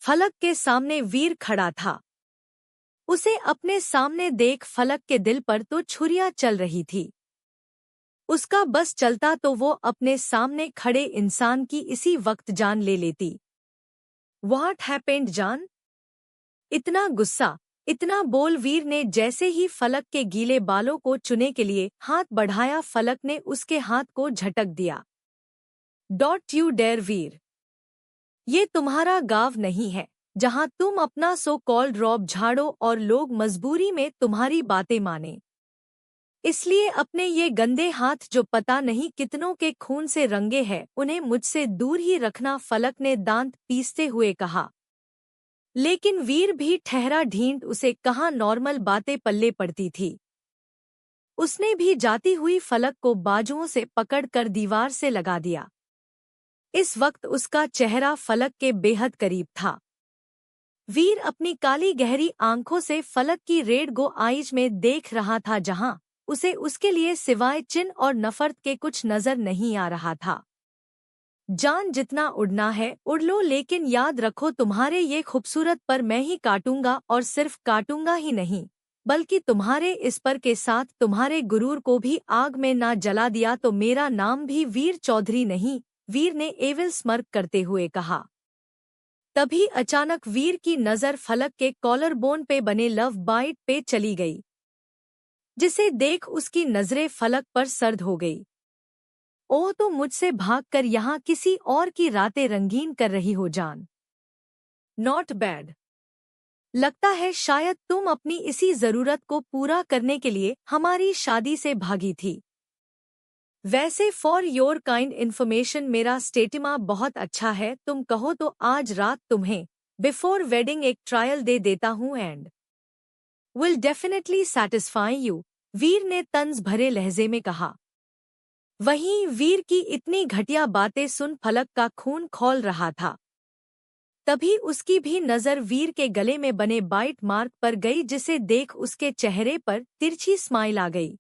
फलक के सामने वीर खड़ा था। उसे अपने सामने देख फलक के दिल पर तो छुरियां चल रही थी। उसका बस चलता तो वो अपने सामने खड़े इंसान की इसी वक्त जान ले लेती। व्हाट हैपेंड जान? इतना गुस्सा, इतना बोल वीर ने जैसे ही फलक के गीले बालों को चुने के लिए हाथ बढ़ाया, फलक ने उसके हाथ को झटक दिया। डोंट यू डेयर वीर, ये तुम्हारा गांव नहीं है जहां तुम अपना सो कॉल्ड रॉब झाड़ो और लोग मजबूरी में तुम्हारी बातें माने। इसलिए अपने ये गंदे हाथ जो पता नहीं कितनों के खून से रंगे हैं, उन्हें मुझसे दूर ही रखना, फलक ने दांत पीसते हुए कहा। लेकिन वीर भी ठहरा ढींढ, उसे कहाँ नॉर्मल बातें पल्ले पड़ती थी। उसने भी जाती हुई फलक को बाजुओं से पकड़कर दीवार से लगा दिया। इस वक्त उसका चेहरा फलक के बेहद करीब था। वीर अपनी काली गहरी आंखों से फलक की रेड गो आइज में देख रहा था, जहां उसे उसके लिए सिवाय चिन और नफरत के कुछ नजर नहीं आ रहा था। जान, जितना उड़ना है उड़ लो, लेकिन याद रखो तुम्हारे ये खूबसूरत पर मैं ही काटूंगा, और सिर्फ काटूंगा ही नहीं बल्कि तुम्हारे इस पर के साथ तुम्हारे गुरूर को भी आग में ना जला दिया तो मेरा नाम भी वीर चौधरी नहीं, वीर ने एविल स्मर्क करते हुए कहा। तभी अचानक वीर की नज़र फलक के कॉलर बोन पे बने लव बाइट पे चली गई, जिसे देख उसकी नजरें फलक पर सर्द हो गई। ओह, तो मुझसे भागकर यहाँ किसी और की रातें रंगीन कर रही हो जान। Not bad. लगता है शायद तुम अपनी इसी जरूरत को पूरा करने के लिए हमारी शादी से भागी थी। वैसे फॉर योर काइंड इन्फॉर्मेशन मेरा स्टेटिमा बहुत अच्छा है, तुम कहो तो आज रात तुम्हें बिफोर वेडिंग एक ट्रायल दे देता हूँ and will definitely satisfy you, Veer ने तंज भरे लहजे में कहा। वहीं वीर की इतनी घटिया बातें सुन फलक का खून खौल रहा था। तभी उसकी भी नज़र वीर के गले में बने बाइट मार्क पर गई, जिसे देख उसके चेहरे पर तिरछी स्माइल आ गई।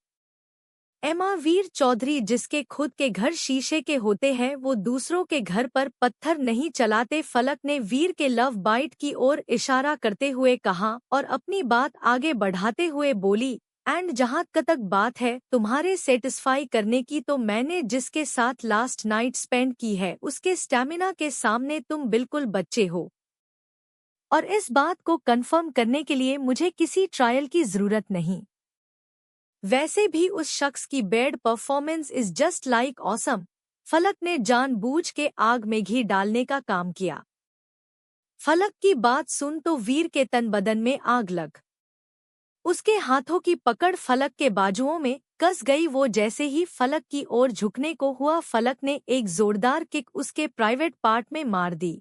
एमा, वीर चौधरी जिसके खुद के घर शीशे के होते हैं वो दूसरों के घर पर पत्थर नहीं चलाते, फलक ने वीर के लव बाइट की ओर इशारा करते हुए कहा और अपनी बात आगे बढ़ाते हुए बोली, एंड जहाँ तक बात है तुम्हारे सेटिस्फाई करने की, तो मैंने जिसके साथ लास्ट नाइट स्पेंड की है उसके स्टैमिना के सामने तुम बिल्कुल बच्चे हो, और इस बात को कंफर्म करने के लिए मुझे किसी ट्रायल की जरूरत नहीं। वैसे भी उस शख्स की bed performance is just like awesome. फलक ने जानबूझ के आग में घी डालने का काम किया। फलक की बात सुन तो वीर के तन बदन में आग लग। उसके हाथों की पकड़ फलक के बाजुओं में कस गई। वो जैसे ही फलक की ओर झुकने को हुआ, फलक ने एक जोरदार किक उसके प्राइवेट पार्ट में मार दी,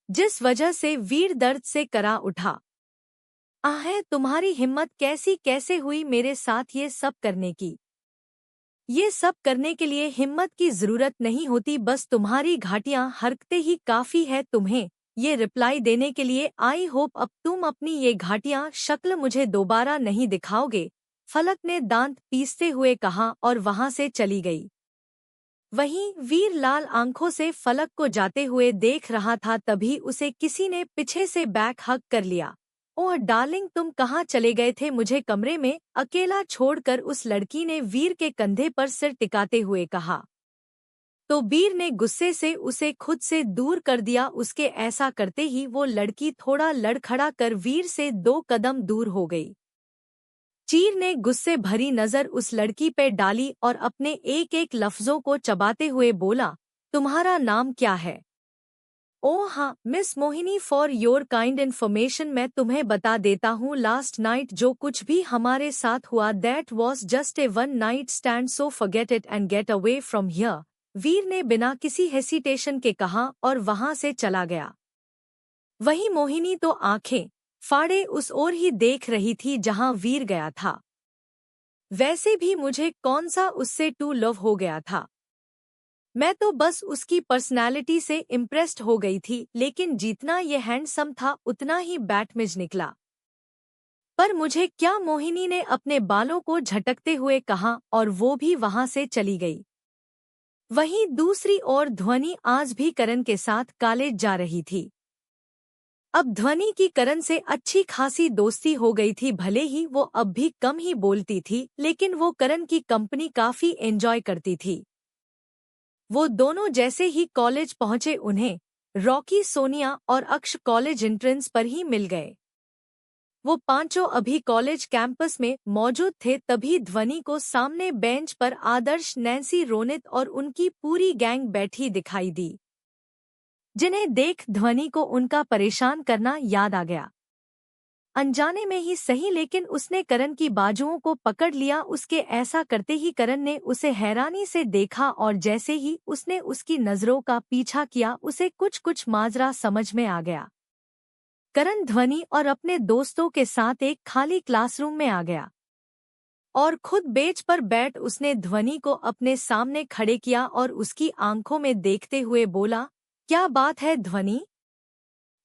जिस वजह से वीर दर्द से करा उठा। आहे, तुम्हारी हिम्मत कैसी कैसे हुई मेरे साथ ये सब करने की? ये सब करने के लिए हिम्मत की जरूरत नहीं होती, बस तुम्हारी घाटियां हरकतें ही काफी है तुम्हें ये रिप्लाई देने के लिए। आई होप अब तुम अपनी ये घाटियां शक्ल मुझे दोबारा नहीं दिखाओगे, फलक ने दांत पीसते हुए कहा और वहां से चली गई। वहीं वीर लाल आंखों से फलक को जाते हुए देख रहा था, तभी उसे किसी ने पीछे से बैक हग कर लिया। ओह डार्लिंग, तुम कहाँ चले गए थे? मुझे कमरे में अकेला छोड़कर, उस लड़की ने वीर के कंधे पर सिर टिकाते हुए कहा। तो वीर ने गुस्से से उसे खुद से दूर कर दिया। उसके ऐसा करते ही वो लड़की थोड़ा लड़खड़ा कर वीर से 2 कदम दूर हो गई। चीर ने गुस्से भरी नजर उस लड़की पे डाली और अपने एक एक लफ्जों को चबाते हुए बोला, तुम्हारा नाम क्या है? ओह हाँ miss Mohini, for your kind information मैं तुम्हें बता देता हूँ, लास्ट नाइट जो कुछ भी हमारे साथ हुआ that was just a one night stand, so forget it and get away from here, Veer ने बिना किसी हेसिटेशन के कहा और वहां से चला गया। वहीं मोहिनी तो आंखें फाड़े उस ओर ही देख रही थी जहां वीर गया था। वैसे भी मुझे कौन सा उससे टू लव हो गया था, मैं तो बस उसकी पर्सनालिटी से इम्प्रेस्ड हो गई थी, लेकिन जितना ये हैंडसम था उतना ही बैटमिज निकला। पर मुझे क्या, मोहिनी ने अपने बालों को झटकते हुए कहा और वो भी वहां से चली गई। वहीं दूसरी ओर ध्वनि आज भी करण के साथ कॉलेज जा रही थी। अब ध्वनि की करण से अच्छी खासी दोस्ती हो गई थी। भले ही वो अब भी कम ही बोलती थी, लेकिन वो करण की कंपनी काफी एंजॉय करती थी। वो दोनों जैसे ही कॉलेज पहुंचे उन्हें रॉकी, सोनिया और अक्ष कॉलेज एंट्रेंस पर ही मिल गए। वो पांचों अभी कॉलेज कैंपस में मौजूद थे, तभी ध्वनि को सामने बेंच पर आदर्श, नैन्सी, रोनित और उनकी पूरी गैंग बैठी दिखाई दी, जिन्हें देख ध्वनि को उनका परेशान करना याद आ गया। अनजाने में ही सही, लेकिन उसने करण की बाजुओं को पकड़ लिया। उसके ऐसा करते ही करण ने उसे हैरानी से देखा और जैसे ही उसने उसकी नजरों का पीछा किया, उसे कुछ कुछ माजरा समझ में आ गया। करण ध्वनि और अपने दोस्तों के साथ एक खाली क्लासरूम में आ गया और खुद बेंच पर बैठ उसने ध्वनि को अपने सामने खड़े किया और उसकी आंखों में देखते हुए बोला, क्या बात है ध्वनि?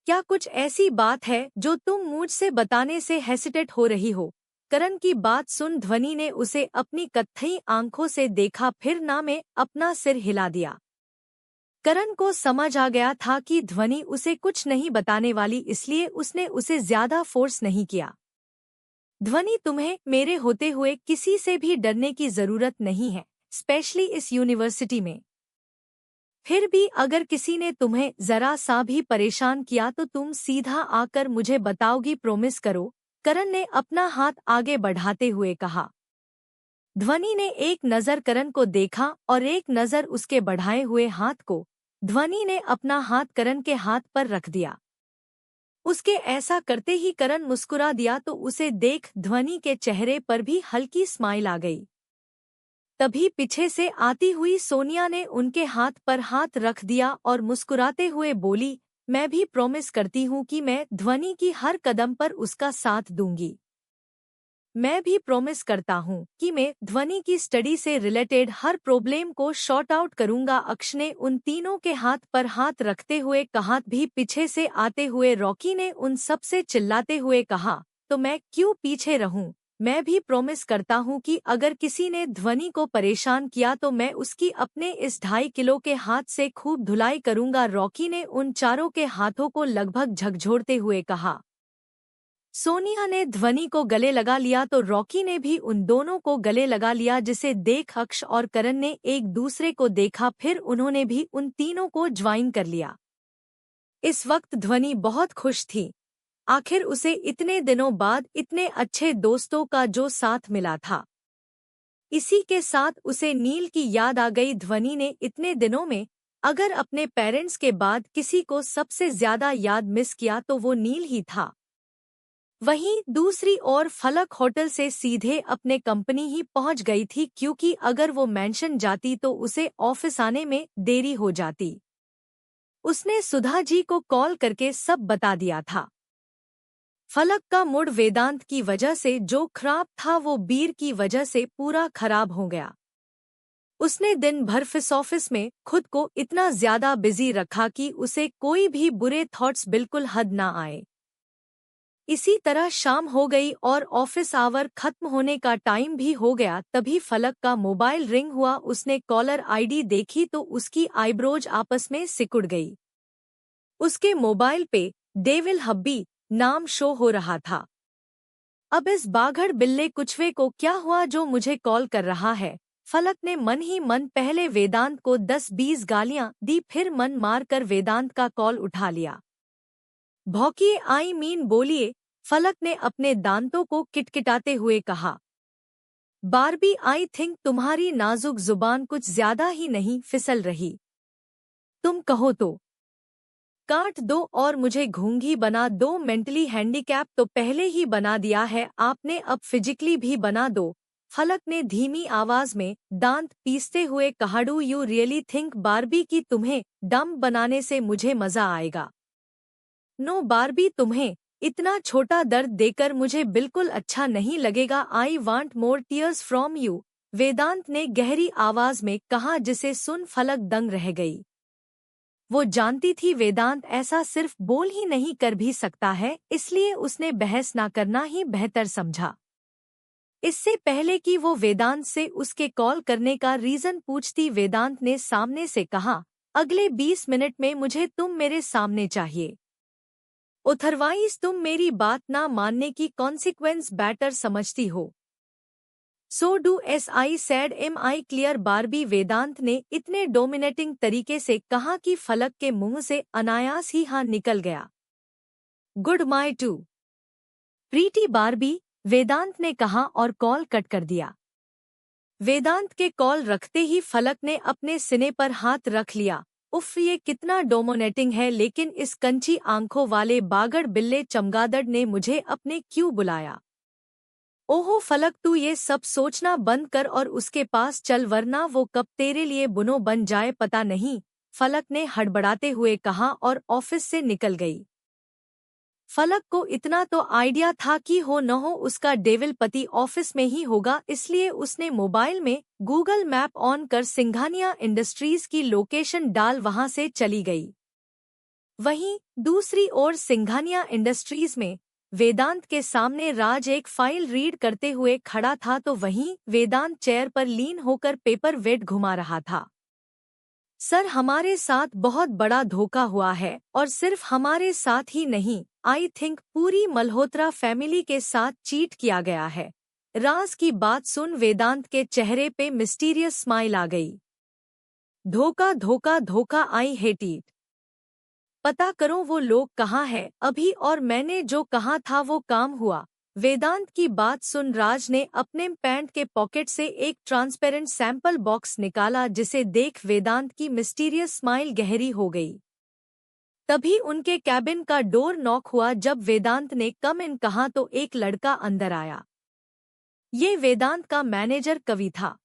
क्या कुछ ऐसी बात है जो तुम मुझसे बताने से हेसिटेट हो रही हो? करण की बात सुन ध्वनि ने उसे अपनी कत्थई आंखों से देखा, फिर ना में अपना सिर हिला दिया। करण को समझ आ गया था कि ध्वनि उसे कुछ नहीं बताने वाली, इसलिए उसने उसे ज्यादा फोर्स नहीं किया। ध्वनि, तुम्हें मेरे होते हुए किसी से भी डरने की जरूरत नहीं है, स्पेशली इस यूनिवर्सिटी में। फिर भी अगर किसी ने तुम्हें जरा सा भी परेशान किया तो तुम सीधा आकर मुझे बताओगी, प्रॉमिस करो। करण ने अपना हाथ आगे बढ़ाते हुए कहा। ध्वनि ने एक नजर करण को देखा और एक नजर उसके बढ़ाए हुए हाथ को। ध्वनि ने अपना हाथ करण के हाथ पर रख दिया। उसके ऐसा करते ही करण मुस्कुरा दिया तो उसे देख ध्वनि के चेहरे पर भी हल्की स्माइल आ गई। तभी पीछे से आती हुई सोनिया ने उनके हाथ पर हाथ रख दिया और मुस्कुराते हुए बोली, मैं भी प्रॉमिस करती हूँ कि मैं ध्वनि की हर कदम पर उसका साथ दूंगी। मैं भी प्रॉमिस करता हूँ कि मैं ध्वनि की स्टडी से रिलेटेड हर प्रॉब्लम को शॉर्ट आउट करूंगा। अक्ष ने उन तीनों के हाथ पर हाथ रखते हुए कहा। भी पीछे से आते हुए रॉकी ने उन सबसे चिल्लाते हुए कहा, तो मैं क्यों पीछे रहूं? मैं भी प्रॉमिस करता हूँ कि अगर किसी ने ध्वनि को परेशान किया तो मैं उसकी अपने इस 2.5 किलो के हाथ से खूब धुलाई करूंगा। रॉकी ने उन चारों के हाथों को लगभग झकझोरते हुए कहा। सोनिया ने ध्वनि को गले लगा लिया तो रॉकी ने भी उन दोनों को गले लगा लिया, जिसे देख अक्ष और करण ने एक दूसरे को देखा, फिर उन्होंने भी उन तीनों को ज्वाइन कर लिया। इस वक्त ध्वनि बहुत खुश थी। आखिर उसे इतने दिनों बाद इतने अच्छे दोस्तों का जो साथ मिला था। इसी के साथ उसे नील की याद आ गई। ध्वनि ने इतने दिनों में अगर अपने पेरेंट्स के बाद किसी को सबसे ज्यादा याद मिस किया तो वो नील ही था। वहीं दूसरी ओर फलक होटल से सीधे अपने कंपनी ही पहुंच गई थी, क्योंकि अगर वो मेंशन जाती तो उसे ऑफिस आने में देरी हो जाती। उसने सुधा जी को कॉल करके सब बता दिया था। फलक का मूड वेदांत की वजह से जो खराब था वो बीर की वजह से पूरा खराब हो गया। उसने दिन भर ऑफिस में खुद को इतना ज्यादा बिजी रखा कि उसे कोई भी बुरे थॉट्स बिल्कुल हद ना आए। इसी तरह शाम हो गई और ऑफिस आवर खत्म होने का टाइम भी हो गया। तभी फलक का मोबाइल रिंग हुआ। उसने कॉलर आईडी देखी तो उसकी आईब्रोज आपस में सिकुड़ गई। उसके मोबाइल पे डेविल हब्बी नाम शो हो रहा था। अब इस बाघड़ बिल्ले कुछवे को क्या हुआ जो मुझे कॉल कर रहा है? फलक ने मन ही मन पहले वेदांत को 10-20 गालियां दी, फिर मन मार कर वेदांत का कॉल उठा लिया। भौंकिए, बोलिए, फलक ने अपने दांतों को किटकिटाते हुए कहा। बारबी, आई थिंक तुम्हारी नाजुक जुबान कुछ ज्यादा ही नहीं फिसल रही? तुम कहो तो काट दो और मुझे घूंगी बना दो। मेंटली हैंडीकैप तो पहले ही बना दिया है आपने, अब फिजिकली भी बना दो। फलक ने धीमी आवाज में दांत पीसते हुए कहा। Do you really think Barbie कि तुम्हें डम बनाने से मुझे मजा आएगा? नो बारबी, तुम्हें इतना छोटा दर्द देकर मुझे बिल्कुल अच्छा नहीं लगेगा। I want more tears from you, Vedant ने गहरी आवाज में कहा, जिसे सुन फलक दंग रह गई। वो जानती थी वेदांत ऐसा सिर्फ बोल ही नहीं कर भी सकता है, इसलिए उसने बहस ना करना ही बेहतर समझा। इससे पहले कि वो वेदांत से उसके कॉल करने का रीजन पूछती, वेदांत ने सामने से कहा, अगले 20 मिनट में मुझे तुम मेरे सामने चाहिए। अदरवाइज तुम मेरी बात ना मानने की कॉन्सिक्वेंस बेटर समझती हो। So do as I said am I clear Barbie. Vedant ने इतने डोमिनेटिंग तरीके से कहा कि फलक के मुंह से अनायास ही हाँ निकल गया। Good my too pretty Barbie, Vedant ने कहा और कॉल कट कर दिया। वेदांत के कॉल रखते ही फलक ने अपने सीने पर हाथ रख लिया। उफ, ये कितना डोमिनेटिंग है, लेकिन इस कंची आंखों वाले बागड़ बिल्ले चमगादड़ ने मुझे अपने क्यों बुलाया। ओहो फलक, तू ये सब सोचना बंद कर और उसके पास चल, वरना वो कब तेरे लिए बुनो बन जाए पता नहीं, फलक ने हड़बड़ाते हुए कहा और ऑफिस से निकल गई। फलक को इतना तो आइडिया था कि हो न हो उसका डेविल पति ऑफिस में ही होगा, इसलिए उसने मोबाइल में गूगल मैप ऑन कर सिंघानिया इंडस्ट्रीज की लोकेशन डाल वहां से चली गई। वहीं दूसरी ओर सिंघानिया इंडस्ट्रीज में वेदांत के सामने राज एक फाइल रीड करते हुए खड़ा था, तो वहीं वेदांत चेयर पर लीन होकर पेपर वेट घुमा रहा था। सर, हमारे साथ बहुत बड़ा धोखा हुआ है, और सिर्फ हमारे साथ ही नहीं, आई थिंक पूरी मल्होत्रा फैमिली के साथ चीट किया गया है। राज की बात सुन वेदांत के चेहरे पे मिस्टीरियस स्माइल आ गई। धोखा धोखा धोखा, आई हेट इट। पता करो वो लोग कहाँ है अभी, और मैंने जो कहा था वो काम हुआ। वेदांत की बात सुन राज ने अपने पैंट के पॉकेट से एक ट्रांसपेरेंट सैंपल बॉक्स निकाला, जिसे देख वेदांत की मिस्टीरियस स्माइल गहरी हो गई। तभी उनके कैबिन का डोर नॉक हुआ। जब वेदांत ने कम इन कहा तो एक लड़का अंदर आया। ये वेदांत का मैनेजर कवि था।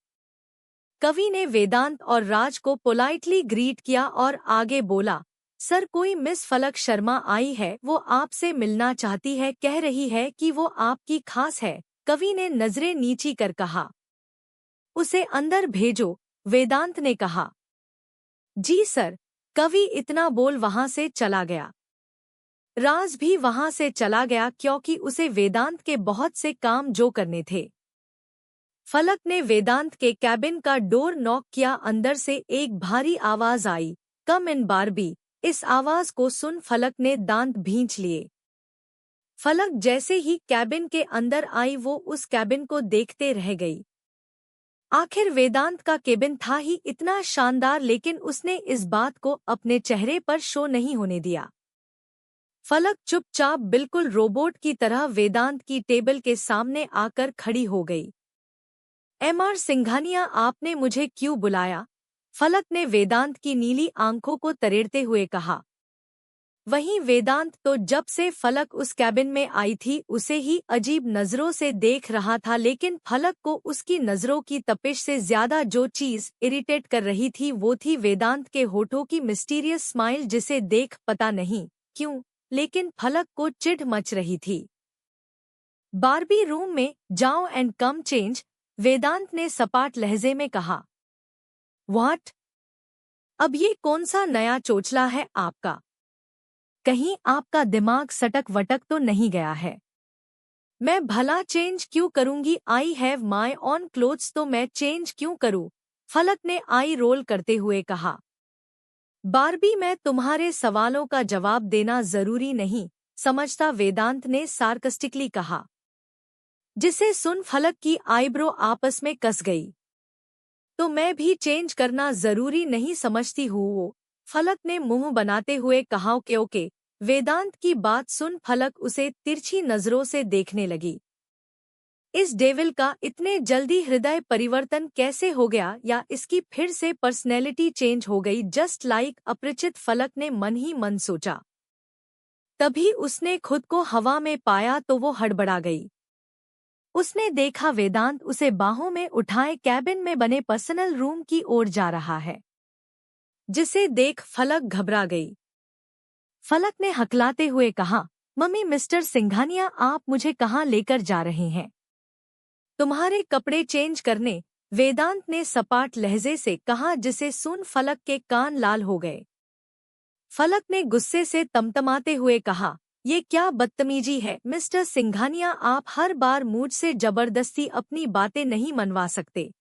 कवि ने वेदांत और राज को पोलाइटली ग्रीट किया और आगे बोला, सर, कोई मिस फलक शर्मा आई है, वो आपसे मिलना चाहती है, कह रही है कि वो आपकी खास है। कवि ने नजरें नीची कर कहा। उसे अंदर भेजो, वेदांत ने कहा। जी सर। कवि इतना बोल वहां से चला गया। राज भी वहां से चला गया क्योंकि उसे वेदांत के बहुत से काम जो करने थे। फलक ने वेदांत के कैबिन का डोर नॉक किया। अंदर से एक भारी आवाज आई, कम इन बारबी। इस आवाज को सुन फलक ने दांत भींच लिए। फलक जैसे ही कैबिन के अंदर आई, वो उस कैबिन को देखते रह गई। आखिर वेदांत का केबिन था ही इतना शानदार, लेकिन उसने इस बात को अपने चेहरे पर शो नहीं होने दिया। फलक चुपचाप बिल्कुल रोबोट की तरह वेदांत की टेबल के सामने आकर खड़ी हो गई। एमआर सिंघानिया, आपने मुझे क्यों बुलाया? फलक ने वेदांत की नीली आंखों को तरेड़ते हुए कहा। वहीं वेदांत तो जब से फलक उस कैबिन में आई थी उसे ही अजीब नजरों से देख रहा था, लेकिन फलक को उसकी नजरों की तपिश से ज्यादा जो चीज इरिटेट कर रही थी वो थी वेदांत के होठों की मिस्टीरियस स्माइल, जिसे देख पता नहीं क्यों, लेकिन फलक को चिढ़ मच रही थी। बारबी, रूम में जाओ एंड कम चेंज, वेदांत ने सपाट लहजे में कहा। व्हाट? अब ये कौन सा नया चोचला है आपका? कहीं आपका दिमाग सटक वटक तो नहीं गया है? मैं भला चेंज क्यों करूंगी? I have my on clothes, तो मैं चेंज क्यों करूं? फलक ने आई रोल करते हुए कहा। बारबी, मैं तुम्हारे सवालों का जवाब देना जरूरी नहीं समझता, वेदांत ने सार्कस्टिकली कहा, जिसे सुन फलक की आईब्रो आपस में कस गई। तो मैं भी चेंज करना जरूरी नहीं समझती हूँ, फलक ने मुंह बनाते हुए कहा। ओके। वेदांत की बात सुन फलक उसे तिरछी नजरों से देखने लगी। इस डेविल का इतने जल्दी हृदय परिवर्तन कैसे हो गया, या इसकी फिर से पर्सनैलिटी चेंज हो गई जस्ट लाइक अपरिचित, फलक ने मन ही मन सोचा। तभी उसने खुद को हवा में पाया तो वो हड़बड़ा गई। उसने देखा वेदांत उसे बाहों में उठाए कैबिन में बने पर्सनल रूम की ओर जा रहा है, जिसे देख फलक घबरा गई। फलक ने हकलाते हुए कहा, मम्मी, मिस्टर सिंघानिया आप मुझे कहाँ लेकर जा रहे हैं? तुम्हारे कपड़े चेंज करने, वेदांत ने सपाट लहजे से कहा, जिसे सुन फलक के कान लाल हो गए। फलक ने गुस्से से तमतमाते हुए कहा, ये क्या बदतमीजी है मिस्टर सिंघानिया, आप हर बार मुझसे जबरदस्ती अपनी बातें नहीं मनवा सकते।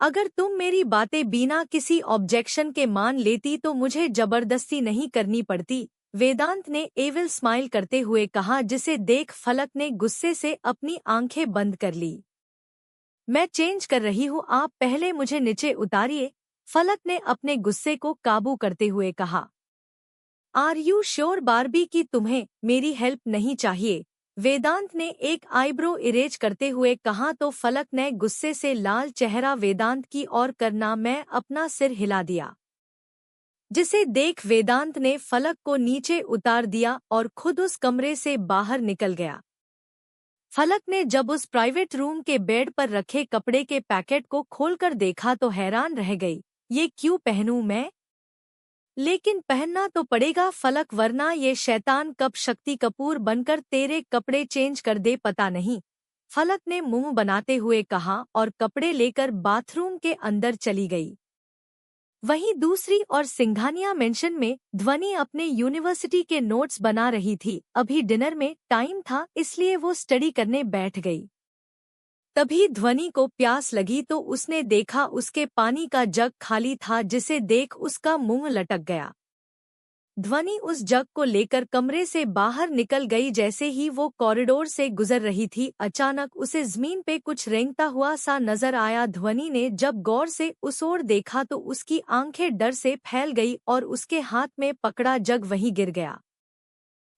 अगर तुम मेरी बातें बिना किसी ऑब्जेक्शन के मान लेती तो मुझे जबरदस्ती नहीं करनी पड़ती। वेदांत ने एविल स्माइल करते हुए कहा, जिसे देख फलक ने गुस्से से अपनी आंखें बंद कर ली। मैं चेंज कर रही हूँ, आप पहले मुझे नीचे उतारिए, फलक ने अपने गुस्से को काबू करते हुए कहा। आर यू श्योर बार्बी कि तुम्हें मेरी हेल्प नहीं चाहिए? वेदांत ने एक आईब्रो इरेज करते हुए कहा तो फलक ने गुस्से से लाल चेहरा वेदांत की ओर करना मैं अपना सिर हिला दिया, जिसे देख वेदांत ने फलक को नीचे उतार दिया और खुद उस कमरे से बाहर निकल गया। फलक ने जब उस प्राइवेट रूम के बेड पर रखे कपड़े के पैकेट को खोलकर देखा तो हैरान रह गई। ये क्यों पहनूं मैं? लेकिन पहनना तो पड़ेगा फलक, वरना ये शैतान कब शक्ति कपूर बनकर तेरे कपड़े चेंज कर दे पता नहीं, फलक ने मुंह बनाते हुए कहा और कपड़े लेकर बाथरूम के अंदर चली गई। वहीं दूसरी ओर सिंघानिया मेंशन में ध्वनि अपने यूनिवर्सिटी के नोट्स बना रही थी। अभी डिनर में टाइम था, इसलिए वो स्टडी करने बैठ गई। तभी ध्वनि को प्यास लगी तो उसने देखा उसके पानी का जग खाली था, जिसे देख उसका मुंह लटक गया। ध्वनि उस जग को लेकर कमरे से बाहर निकल गई। जैसे ही वो कॉरिडोर से गुजर रही थी, अचानक उसे जमीन पे कुछ रेंगता हुआ सा नजर आया। ध्वनि ने जब गौर से उस ओर देखा तो उसकी आंखें डर से फैल गई और उसके हाथ में पकड़ा जग वहीं गिर गया।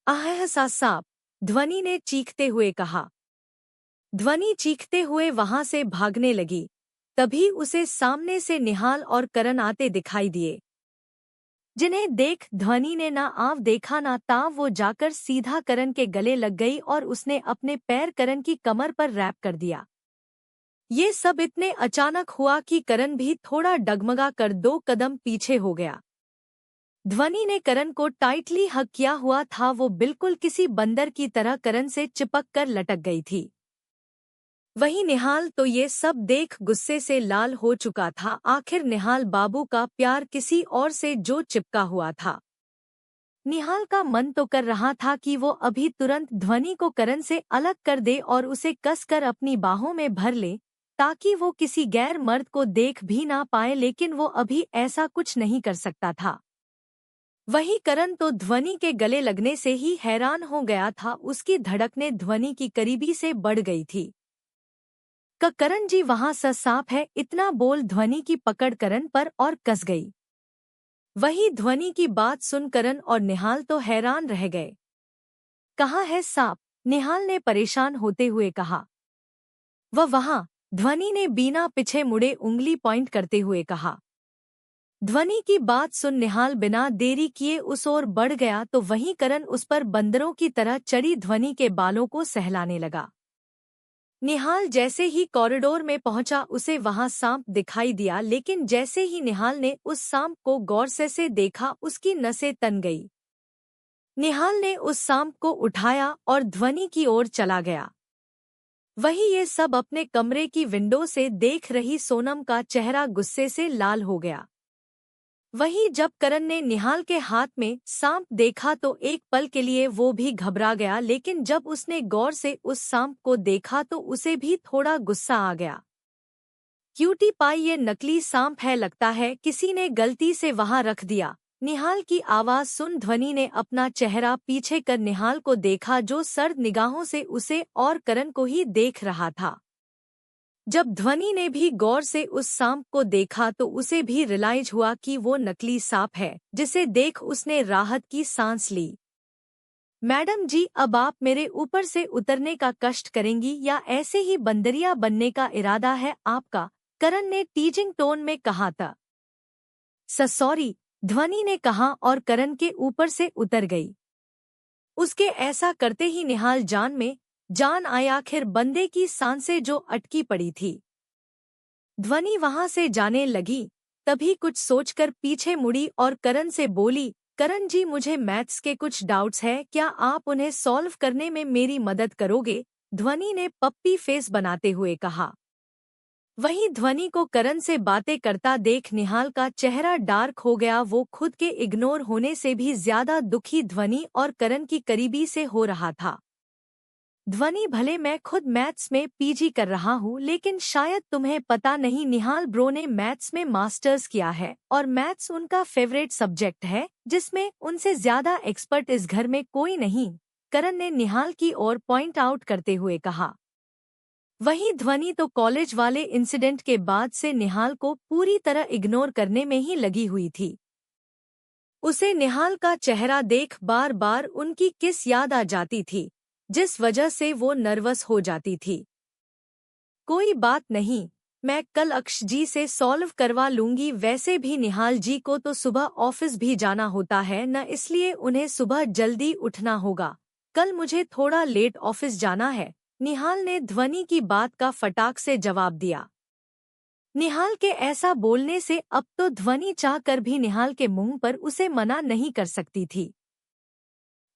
आह सा सांप, ध्वनि ने चीखते हुए कहा। ध्वनि चीखते हुए वहां से भागने लगी। तभी उसे सामने से निहाल और करण आते दिखाई दिए, जिन्हें देख ध्वनि ने ना आव देखा ना ताव, वो जाकर सीधा करण के गले लग गई और उसने अपने पैर करण की कमर पर रैप कर दिया। ये सब इतने अचानक हुआ कि करण भी थोड़ा डगमगा कर 2 कदम पीछे हो गया। ध्वनि ने करण को टाइटली हग किया हुआ था, वो बिल्कुल किसी बंदर की तरह करण से चिपक कर लटक गई थी। वहीं निहाल तो ये सब देख गुस्से से लाल हो चुका था। आखिर निहाल बाबू का प्यार किसी और से जो चिपका हुआ था। निहाल का मन तो कर रहा था कि वो अभी तुरंत ध्वनि को करण से अलग कर दे और उसे कसकर अपनी बाहों में भर ले, ताकि वो किसी गैर मर्द को देख भी ना पाए, लेकिन वो अभी ऐसा कुछ नहीं कर सकता था। वहीं करण तो ध्वनि के गले लगने से ही हैरान हो गया था। उसकी धड़कनें ध्वनि की करीबी से बढ़ गई थी। करण जी वहां सा सांप है, इतना बोल ध्वनि की पकड़ करण पर और कस गई। वही ध्वनि की बात सुन करण और निहाल तो हैरान रह गए। कहाँ है सांप? निहाल ने परेशान होते हुए कहा। वह वहां, ध्वनि ने बिना पीछे मुड़े उंगली पॉइंट करते हुए कहा। ध्वनि की बात सुन निहाल बिना देरी किए उस ओर बढ़ गया तो वहीं करण उस पर बंदरों की तरह चढ़ी ध्वनि के बालों को सहलाने लगा। निहाल जैसे ही कॉरिडोर में पहुंचा उसे वहां सांप दिखाई दिया, लेकिन जैसे ही निहाल ने उस सांप को गौर से देखा उसकी नसें तन गई। निहाल ने उस सांप को उठाया और ध्वनि की ओर चला गया। वही ये सब अपने कमरे की विंडो से देख रही सोनम का चेहरा गुस्से से लाल हो गया। वहीं जब करण ने निहाल के हाथ में सांप देखा तो एक पल के लिए वो भी घबरा गया, लेकिन जब उसने गौर से उस सांप को देखा तो उसे भी थोड़ा गुस्सा आ गया। क्यूटी पाई, ये नकली सांप है, लगता है किसी ने गलती से वहां रख दिया। निहाल की आवाज सुन ध्वनि ने अपना चेहरा पीछे कर निहाल को देखा, जो सर्द निगाहों से उसे और करण को ही देख रहा था। जब ध्वनि ने भी गौर से उस सांप को देखा तो उसे भी रियलाइज हुआ कि वो नकली सांप है, जिसे देख उसने राहत की सांस ली। मैडम जी, अब आप मेरे ऊपर से उतरने का कष्ट करेंगी या ऐसे ही बंदरिया बनने का इरादा है आपका? करण ने टीजिंग टोन में कहा था। सॉरी, ध्वनि ने कहा और करण के ऊपर से उतर गई। उसके ऐसा करते ही निहाल जान आई, आखिर बंदे की सांसें जो अटकी पड़ी थी। ध्वनि वहां से जाने लगी, तभी कुछ सोचकर पीछे मुड़ी और करण से बोली, करण जी मुझे मैथ्स के कुछ डाउट्स है, क्या आप उन्हें सॉल्व करने में मेरी मदद करोगे? ध्वनि ने पप्पी फेस बनाते हुए कहा। वहीं ध्वनि को करण से बातें करता देख निहाल का चेहरा डार्क हो गया। वो खुद के इग्नोर होने से भी ज्यादा दुखी ध्वनि और करण की करीबी से हो रहा था। ध्वनि, भले मैं खुद मैथ्स में पीजी कर रहा हूँ, लेकिन शायद तुम्हें पता नहीं, निहाल ब्रो ने मैथ्स में मास्टर्स किया है और मैथ्स उनका फेवरेट सब्जेक्ट है, जिसमें उनसे ज्यादा एक्सपर्ट इस घर में कोई नहीं, करण ने निहाल की ओर पॉइंट आउट करते हुए कहा। वहीं ध्वनि तो कॉलेज वाले इंसिडेंट के बाद से निहाल को पूरी तरह इग्नोर करने में ही लगी हुई थी। उसे निहाल का चेहरा देख बार बार उनकी किस याद आ जाती थी, जिस वजह से वो नर्वस हो जाती थी। कोई बात नहीं, मैं कल अक्ष जी से सॉल्व करवा लूंगी, वैसे भी निहाल जी को तो सुबह ऑफिस भी जाना होता है न, इसलिए उन्हें सुबह जल्दी उठना होगा। कल मुझे थोड़ा लेट ऑफिस जाना है, निहाल ने ध्वनि की बात का फटाक से जवाब दिया। निहाल के ऐसा बोलने से अब तो ध्वनि चाहकर भी निहाल के मुंह पर उसे मना नहीं कर सकती थी।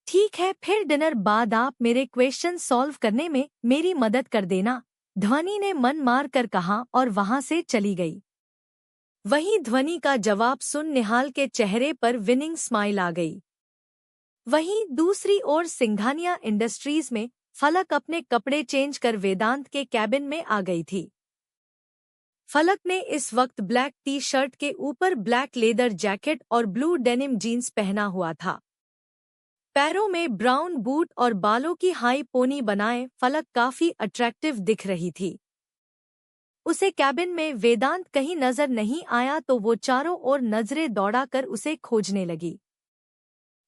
ठीक है, फिर डिनर बाद आप मेरे क्वेश्चन सॉल्व करने में मेरी मदद कर देना, ध्वनि ने मन मार कर कहा और वहां से चली गई। वहीं ध्वनि का जवाब सुन निहाल के चेहरे पर विनिंग स्माइल आ गई। वहीं दूसरी ओर सिंघानिया इंडस्ट्रीज में फलक अपने कपड़े चेंज कर वेदांत के कैबिन में आ गई थी। फलक ने इस वक्त ब्लैक टी शर्ट के ऊपर ब्लैक लेदर जैकेट और ब्लू डेनिम जीन्स पहना हुआ था। पैरों में ब्राउन बूट और बालों की हाई पोनी बनाए फलक काफी अट्रैक्टिव दिख रही थी। उसे कैबिन में वेदांत कहीं नजर नहीं आया तो वो चारों ओर नजरें दौड़ाकर उसे खोजने लगी।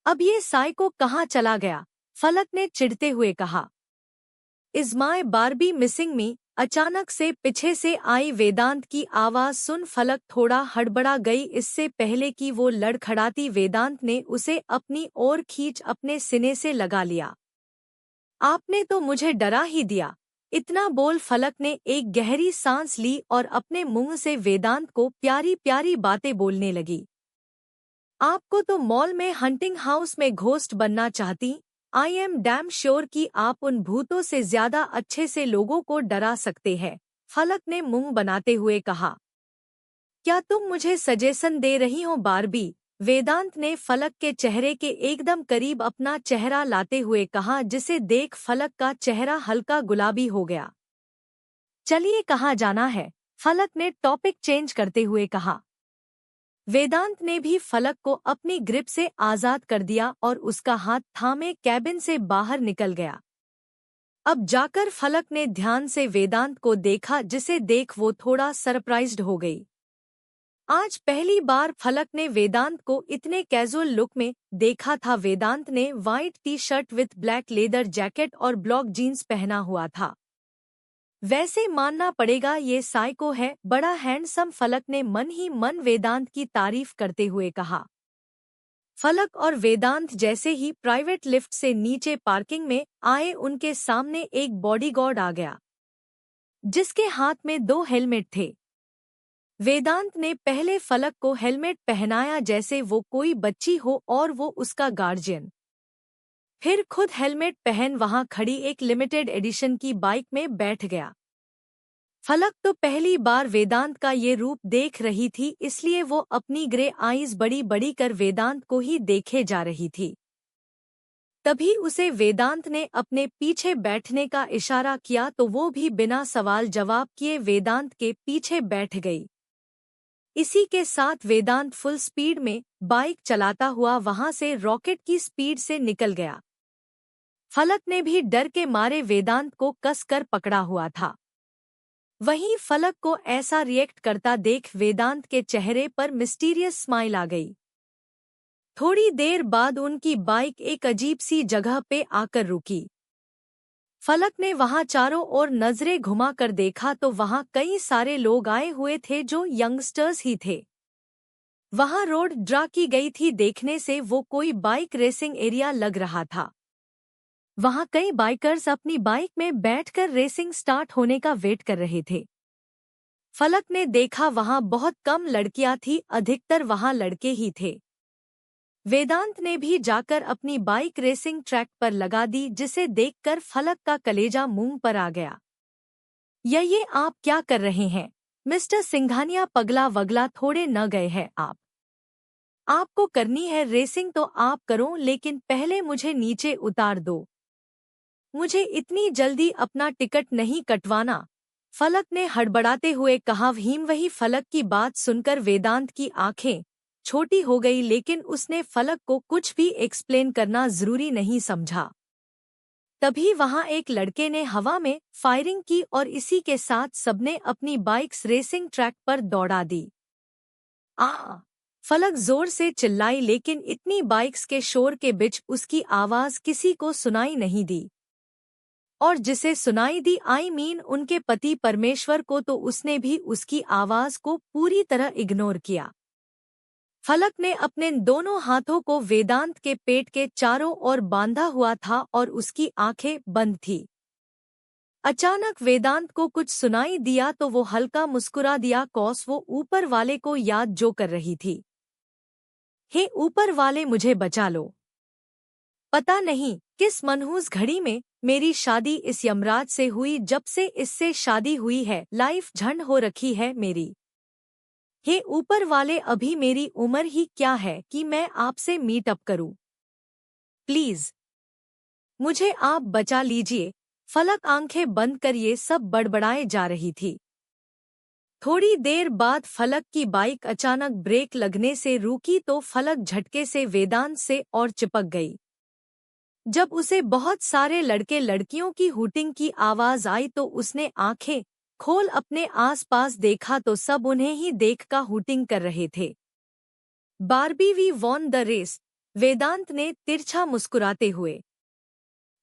अब ये साइको कहाँ चला गया, फलक ने चिढ़ते हुए कहा। इज माय बारबी मिसिंग मी, अचानक से पीछे से आई वेदांत की आवाज सुन फलक थोड़ा हड़बड़ा गई। इससे पहले कि वो लड़खड़ाती, वेदांत ने उसे अपनी ओर खींच अपने सीने से लगा लिया। आपने तो मुझे डरा ही दिया, इतना बोल फलक ने एक गहरी सांस ली और अपने मुंह से वेदांत को प्यारी प्यारी बातें बोलने लगी। आपको तो मॉल में हंटिंग हाउस में घोस्ट बनना चाहती, आई एम डैम श्योर कि आप उन भूतों से ज्यादा अच्छे से लोगों को डरा सकते हैं, फलक ने मुंह बनाते हुए कहा। क्या तुम मुझे सजेशन दे रही हो बारबी, वेदांत ने फलक के चेहरे के एकदम करीब अपना चेहरा लाते हुए कहा, जिसे देख फलक का चेहरा हल्का गुलाबी हो गया। चलिए कहाँ जाना है, फलक ने टॉपिक चेंज करते हुए कहा। वेदांत ने भी फलक को अपनी ग्रिप से आजाद कर दिया और उसका हाथ थामे कैबिन से बाहर निकल गया। अब जाकर फलक ने ध्यान से वेदांत को देखा, जिसे देख वो थोड़ा सरप्राइज्ड हो गई। आज पहली बार फलक ने वेदांत को इतने कैजुअल लुक में देखा था। वेदांत ने white T shirt with black leather jacket और ब्लॉक जीन्स पहना हुआ था। वैसे मानना पड़ेगा ये साइको है, बड़ा हैंडसम, फलक ने मन ही मन वेदांत की तारीफ करते हुए कहा। फलक और वेदांत जैसे ही प्राइवेट लिफ्ट से नीचे पार्किंग में आए, उनके सामने एक बॉडीगार्ड आ गया, जिसके हाथ में 2 हेलमेट थे। वेदांत ने पहले फलक को हेलमेट पहनाया जैसे वो कोई बच्ची हो और वो उसका गार्जियन, फिर खुद हेलमेट पहन वहां खड़ी एक लिमिटेड एडिशन की बाइक में बैठ गया। फलक तो पहली बार वेदांत का ये रूप देख रही थी, इसलिए वो अपनी ग्रे आईज बड़ी बड़ी कर वेदांत को ही देखे जा रही थी। तभी उसे वेदांत ने अपने पीछे बैठने का इशारा किया तो वो भी बिना सवाल जवाब किए वेदांत के पीछे बैठ गई। इसी के साथ वेदांत फुल स्पीड में बाइक चलाता हुआ वहां से रॉकेट की स्पीड से निकल गया। फलक ने भी डर के मारे वेदांत को कसकर पकड़ा हुआ था। वहीं फलक को ऐसा रिएक्ट करता देख वेदांत के चेहरे पर मिस्टीरियस स्माइल आ गई। थोड़ी देर बाद उनकी बाइक एक अजीब सी जगह पे आकर रुकी। फलक ने वहां चारों ओर नजरें घुमाकर देखा तो वहां कई सारे लोग आए हुए थे जो यंगस्टर्स ही थे। वहां रोड ड्रा की गई थी, देखने से वो कोई बाइक रेसिंग एरिया लग रहा था। वहां कई बाइकर्स अपनी बाइक में बैठकर रेसिंग स्टार्ट होने का वेट कर रहे थे। फलक ने देखा वहां बहुत कम लड़कियां थी, अधिकतर वहां लड़के ही थे। वेदांत ने भी जाकर अपनी बाइक रेसिंग ट्रैक पर लगा दी, जिसे देखकर फलक का कलेजा मुंह पर आ गया। ये आप क्या कर रहे हैं मिस्टर सिंघानिया, पगला वगला थोड़े न गए हैं आप? आपको करनी है रेसिंग तो आप करो, लेकिन पहले मुझे नीचे उतार दो। मुझे इतनी जल्दी अपना टिकट नहीं कटवाना, फलक ने हड़बड़ाते हुए कहा। वही फलक की बात सुनकर वेदांत की आंखें छोटी हो गई, लेकिन उसने फलक को कुछ भी एक्सप्लेन करना जरूरी नहीं समझा। तभी वहां एक लड़के ने हवा में फायरिंग की और इसी के साथ सबने अपनी बाइक्स रेसिंग ट्रैक पर दौड़ा दी। आ फलक जोर से चिल्लाई, लेकिन इतनी बाइक्स के शोर के बीच उसकी आवाज किसी को सुनाई नहीं दी। और जिसे सुनाई दी उनके पति परमेश्वर को, तो उसने भी उसकी आवाज को पूरी तरह इग्नोर किया। फलक ने अपने दोनों हाथों को वेदांत के पेट के चारों ओर बांधा हुआ था और उसकी आंखें बंद थी। अचानक वेदांत को कुछ सुनाई दिया तो वो हल्का मुस्कुरा दिया, कॉस वो ऊपर वाले को याद जो कर रही थी। हे ऊपर वाले, मुझे बचा लो। पता नहीं किस मनहूस घड़ी में मेरी शादी इस यमराज से हुई। जब से इससे शादी हुई है लाइफ झंड हो रखी है मेरी। हे ऊपर वाले, अभी मेरी उम्र ही क्या है कि मैं आपसे मीटअप करूं। प्लीज मुझे आप बचा लीजिए। फलक आंखें बंद कर ये सब बड़बड़ाए जा रही थी। थोड़ी देर बाद फलक की बाइक अचानक ब्रेक लगने से रुकी तो फलक झटके से वेदांत से और चिपक गई। जब उसे बहुत सारे लड़के लड़कियों की हूटिंग की आवाज आई तो उसने आंखें खोल अपने आसपास देखा तो सब उन्हें ही देखकर हूटिंग कर रहे थे। Barbie we won the race, Vedant ने तिरछा मुस्कुराते हुए।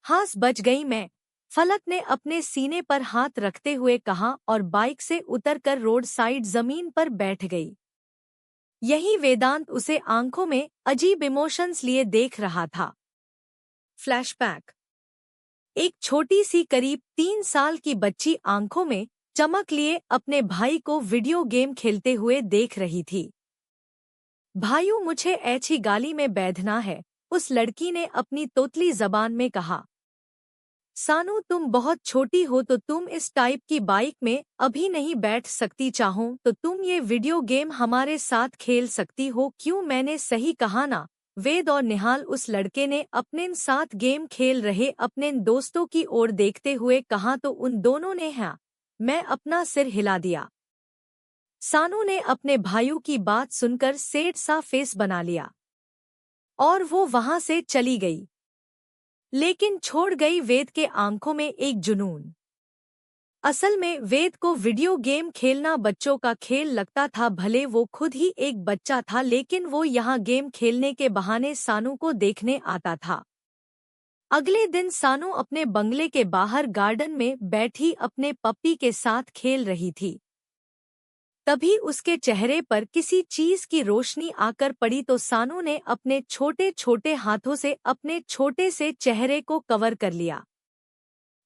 हास बच गई मैं, फलक ने अपने सीने पर हाथ रखते हुए कहा और बाइक से उतरकर रोड साइड जमीन पर बैठ गई। यही वेदांत उसे आंखों में अजीब इमोशंस लिए देख रहा था। फ्लैशबैक। एक छोटी सी करीब 3 साल की बच्ची आंखों में चमक लिए अपने भाई को वीडियो गेम खेलते हुए देख रही थी। भाइयों, मुझे ऐसी गाली में बैठना है, उस लड़की ने अपनी तोतली जबान में कहा। सानू, तुम बहुत छोटी हो तो तुम इस टाइप की बाइक में अभी नहीं बैठ सकती। चाहो तो तुम ये वीडियो गेम हमारे साथ खेल सकती हो। क्यों, मैंने सही कहा ना? वेद और निहाल, उस लड़के ने अपने साथ गेम खेल रहे अपने दोस्तों की ओर देखते हुए कहा तो उन दोनों ने हाँ मैं अपना सिर हिला दिया। सानू ने अपने भाइयों की बात सुनकर सेठ सा फेस बना लिया और वो वहां से चली गई, लेकिन छोड़ गई वेद के आंखों में एक जुनून। असल में वेद को वीडियो गेम खेलना बच्चों का खेल लगता था। भले वो खुद ही एक बच्चा था, लेकिन वो यहाँ गेम खेलने के बहाने सानू को देखने आता था। अगले दिन सानू अपने बंगले के बाहर गार्डन में बैठी अपने पप्पी के साथ खेल रही थी। तभी उसके चेहरे पर किसी चीज की रोशनी आकर पड़ी तो सानू ने अपने छोटे छोटे हाथों से अपने छोटे से चेहरे को कवर कर लिया।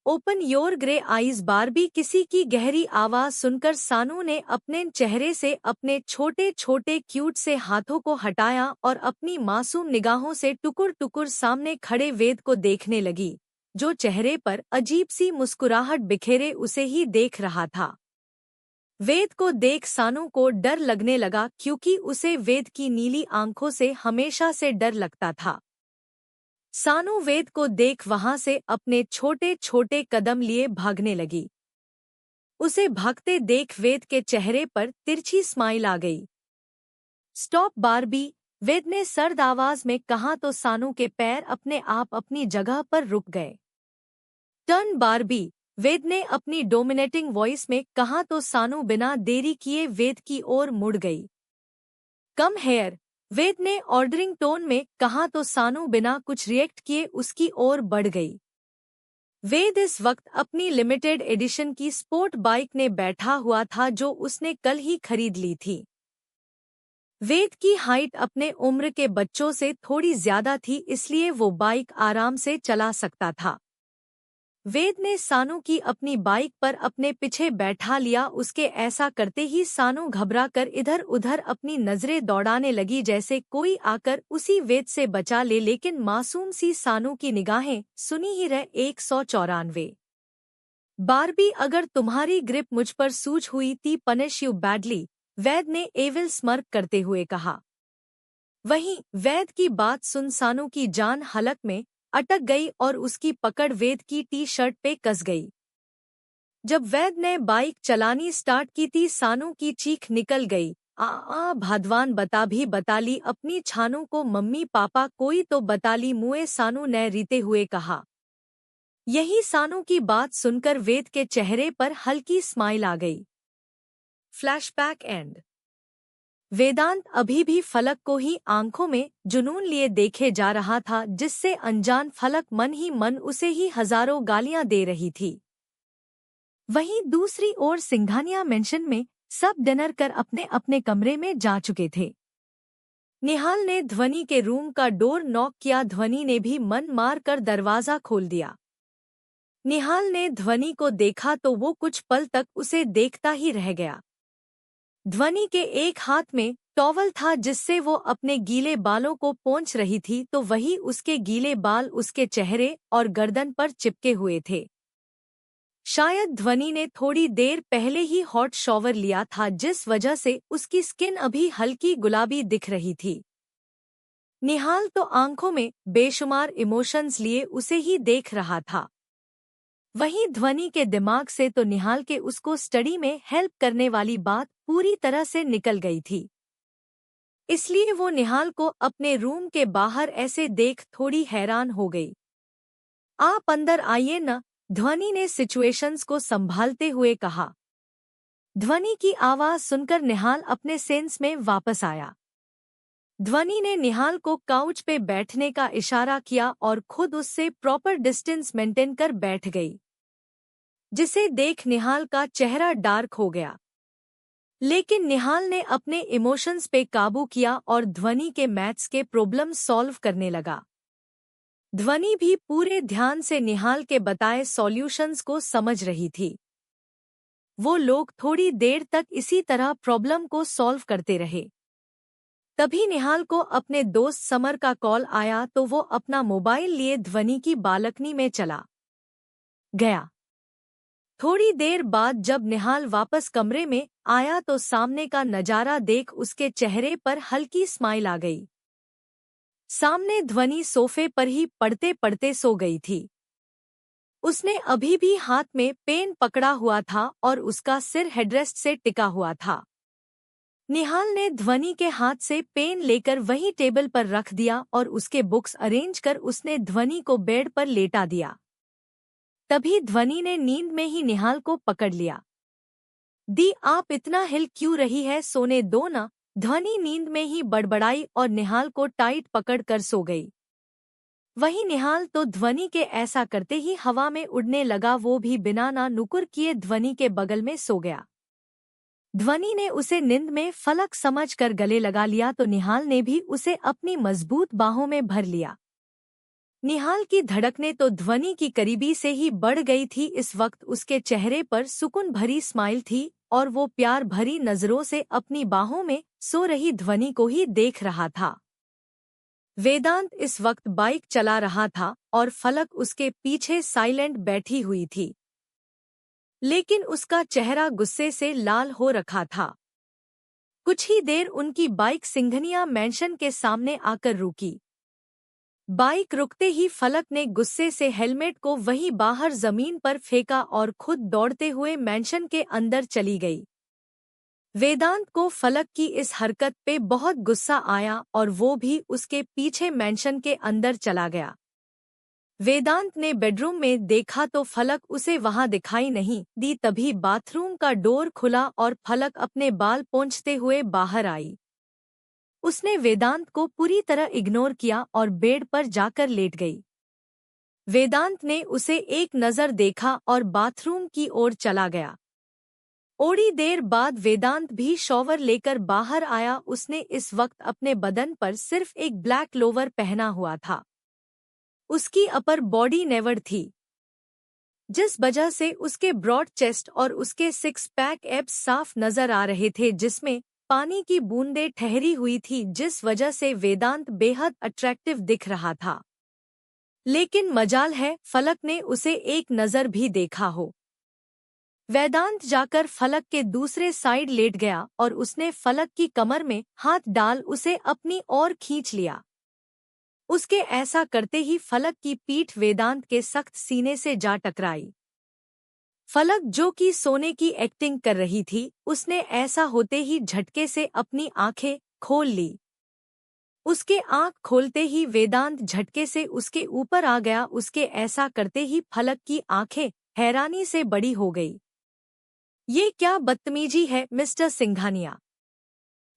Open your grey eyes Barbie, किसी की गहरी आवाज सुनकर सानू ने अपने चेहरे से अपने छोटे छोटे क्यूट से हाथों को हटाया और अपनी मासूम निगाहों से टुकुर टुकुर सामने खड़े वेद को देखने लगी, जो चेहरे पर अजीब सी मुस्कुराहट बिखेरे उसे ही देख रहा था। वेद को देख सानू को डर लगने लगा, क्योंकि उसे वेद की नीली आंखों से हमेशा से डर लगता था। सानू वेद को देख वहां से अपने छोटे छोटे कदम लिए भागने लगी। उसे भागते देख वेद के चेहरे पर तिरछी स्माइल आ गई। स्टॉप बार्बी, वेद ने सर्द आवाज में कहा तो सानू के पैर अपने आप अपनी जगह पर रुक गए। टर्न बार्बी, वेद ने अपनी डोमिनेटिंग वॉइस में कहा तो सानू बिना देरी किए वेद की ओर मुड़ गई। कम हेयर, वेद ने ऑर्डरिंग टोन में कहा तो सानू बिना कुछ रिएक्ट किए उसकी ओर बढ़ गई। वेद इस वक्त अपनी लिमिटेड एडिशन की स्पोर्ट बाइक में बैठा हुआ था, जो उसने कल ही खरीद ली थी। वेद की हाइट अपने उम्र के बच्चों से थोड़ी ज्यादा थी, इसलिए वो बाइक आराम से चला सकता था। वेद ने सानू की अपनी बाइक पर अपने पीछे बैठा लिया। उसके ऐसा करते ही सानू घबरा कर इधर उधर अपनी नजरें दौड़ाने लगी, जैसे कोई आकर उसी वेद से बचा ले, लेकिन मासूम सी सानू की निगाहें सुनी ही रह। 194 बार्बी, अगर तुम्हारी ग्रिप मुझ पर सूझ हुई थी, पनिश यू बैडली, वैद ने एविल स्मर्क करते हुए कहा। वहीं वैद की बात सुन सानू की जान हलक में अटक गई और उसकी पकड़ वेद की टी शर्ट पे कस गई। जब वैद ने बाइक चलानी स्टार्ट की थी, सानू की चीख निकल गई। भगवान बताली अपनी छानू को, मम्मी पापा कोई तो बताली मुए, सानू ने रीते हुए कहा। यही सानू की बात सुनकर वेद के चेहरे पर हल्की स्माइल आ गई। Flashback and. वेदांत अभी भी फलक को ही आंखों में जुनून लिए देखे जा रहा था, जिससे अनजान फलक मन ही मन उसे ही हजारों गालियां दे रही थी। वहीं दूसरी ओर सिंघानिया मेंशन में सब डिनर कर अपने अपने कमरे में जा चुके थे। निहाल ने ध्वनि के रूम का डोर नॉक किया। ध्वनि ने भी मन मार कर दरवाजा खोल दिया। निहाल ने ध्वनि को देखा तो वो कुछ पल तक उसे देखता ही रह गया। ध्वनि के एक हाथ में टॉवल था जिससे वो अपने गीले बालों को पोंछ रही थी, तो वही उसके गीले बाल उसके चेहरे और गर्दन पर चिपके हुए थे। शायद ध्वनि ने थोड़ी देर पहले ही हॉट शॉवर लिया था, जिस वजह से उसकी स्किन अभी हल्की गुलाबी दिख रही थी। निहाल तो आंखों में बेशुमार इमोशंस लिए उसे ही देख रहा था। वहीं ध्वनि के दिमाग से तो निहाल के उसको स्टडी में हेल्प करने वाली बात पूरी तरह से निकल गई थी। इसलिए वो निहाल को अपने रूम के बाहर ऐसे देख थोड़ी हैरान हो गई। आप अंदर आइए न, ध्वनि ने सिचुएशंस को संभालते हुए कहा। ध्वनि की आवाज सुनकर निहाल अपने सेंस में वापस आया। ध्वनि ने निहाल को काउच पे बैठने का इशारा किया और खुद उससे प्रॉपर डिस्टेंस मेंटेन कर बैठ गई, जिसे देख निहाल का चेहरा डार्क हो गया। लेकिन निहाल ने अपने इमोशंस पे काबू किया और ध्वनि के मैथ्स के प्रॉब्लम सॉल्व करने लगा। ध्वनि भी पूरे ध्यान से निहाल के बताए सॉल्यूशंस को समझ रही थी। वो लोग थोड़ी देर तक इसी तरह प्रॉब्लम को सॉल्व करते रहे। तभी निहाल को अपने दोस्त समर का कॉल आया, तो वो अपना मोबाइल लिए ध्वनि की बालकनी में चला गया। थोड़ी देर बाद जब निहाल वापस कमरे में आया तो सामने का नजारा देख उसके चेहरे पर हल्की स्माइल आ गई। सामने ध्वनि सोफे पर ही पढ़ते पढ़ते सो गई थी। उसने अभी भी हाथ में पेन पकड़ा हुआ था और उसका सिर हेडरेस्ट से टिका हुआ था। निहाल ने ध्वनि के हाथ से पेन लेकर वही टेबल पर रख दिया और उसके बुक्स अरेंज कर उसने ध्वनि को बेड पर लेटा दिया। तभी ध्वनि ने नींद में ही निहाल को पकड़ लिया। दी, आप इतना हिल क्यों रही है, सोने दो ना, ध्वनि नींद में ही बड़बड़ाई और निहाल को टाइट पकड़ कर सो गई। वहीं निहाल तो ध्वनि के ऐसा करते ही हवा में उड़ने लगा। वो भी बिना ना नुकुर किए ध्वनि के बगल में सो गया। ध्वनि ने उसे नींद में फलक समझ कर गले लगा लिया, तो निहाल ने भी उसे अपनी मजबूत बाहों में भर लिया। निहाल की धड़कनें तो ध्वनि की करीबी से ही बढ़ गई थी। इस वक्त उसके चेहरे पर सुकून भरी स्माइल थी और वो प्यार भरी नजरों से अपनी बाहों में सो रही ध्वनि को ही देख रहा था। वेदांत इस वक्त बाइक चला रहा था और फलक उसके पीछे साइलेंट बैठी हुई थी, लेकिन उसका चेहरा गुस्से से लाल हो रखा था। कुछ ही देर उनकी बाइक सिंघनिया मेंशन के सामने आकर रुकी। बाइक रुकते ही फलक ने गुस्से से हेलमेट को वहीं बाहर जमीन पर फेंका और खुद दौड़ते हुए मेंशन के अंदर चली गई। वेदांत को फलक की इस हरकत पे बहुत गुस्सा आया और वो भी उसके पीछे मेंशन के अंदर चला गया। वेदांत ने बेडरूम में देखा तो फलक उसे वहां दिखाई नहीं दी। तभी बाथरूम का डोर खुला और फलक अपने बाल पोंछते हुए बाहर आई। उसने वेदांत को पूरी तरह इग्नोर किया और बेड पर जाकर लेट गई। वेदांत ने उसे एक नज़र देखा और बाथरूम की ओर चला गया। थोड़ी देर बाद वेदांत भी शॉवर लेकर बाहर आया। उसने इस वक्त अपने बदन पर सिर्फ एक ब्लैक लोवर पहना हुआ था। उसकी अपर बॉडी नेवर थी, जिस वजह से उसके ब्रॉड चेस्ट और उसके सिक्स पैक एब्स साफ नजर आ रहे थे, जिसमें पानी की बूंदें ठहरी हुई थी, जिस वजह से वेदांत बेहद अट्रैक्टिव दिख रहा था। लेकिन मजाल है फलक ने उसे एक नज़र भी देखा हो। वेदांत जाकर फलक के दूसरे साइड लेट गया और उसने फलक की कमर में हाथ डाल उसे अपनी ओर खींच लिया। उसके ऐसा करते ही फलक की पीठ वेदांत के सख्त सीने से जा टकराई। फलक, जो कि सोने की एक्टिंग कर रही थी, उसने ऐसा होते ही झटके से अपनी आंखें खोल ली। उसके आंख खोलते ही वेदांत झटके से उसके ऊपर आ गया। उसके ऐसा करते ही फलक की आंखें हैरानी से बड़ी हो गई। ये क्या बदतमीजी है मिस्टर सिंघानिया,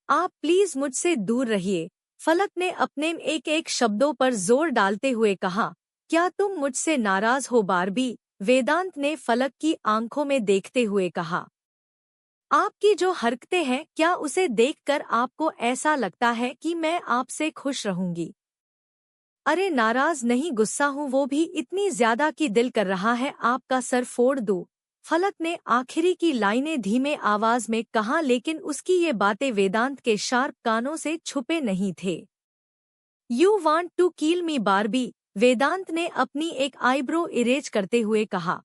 आप प्लीज मुझसे दूर रहिए। फलक ने अपने एक एक शब्दों पर जोर डालते हुए कहा। क्या तुम मुझसे नाराज हो बारबी? वेदांत ने फलक की आंखों में देखते हुए कहा। आपकी जो हरकतें हैं, क्या उसे देखकर आपको ऐसा लगता है कि मैं आपसे खुश रहूंगी? अरे नाराज नहीं, गुस्सा हूँ, वो भी इतनी ज्यादा कि दिल कर रहा है आपका सर फोड़ दूं। फलक ने आखिरी की लाइनें धीमे आवाज में कहा, लेकिन उसकी ये बातें वेदांत के शार्प कानों से छुपे नहीं थे। You want to kill me Barbie? Vedant ने अपनी एक आईब्रो इरेज करते हुए कहा।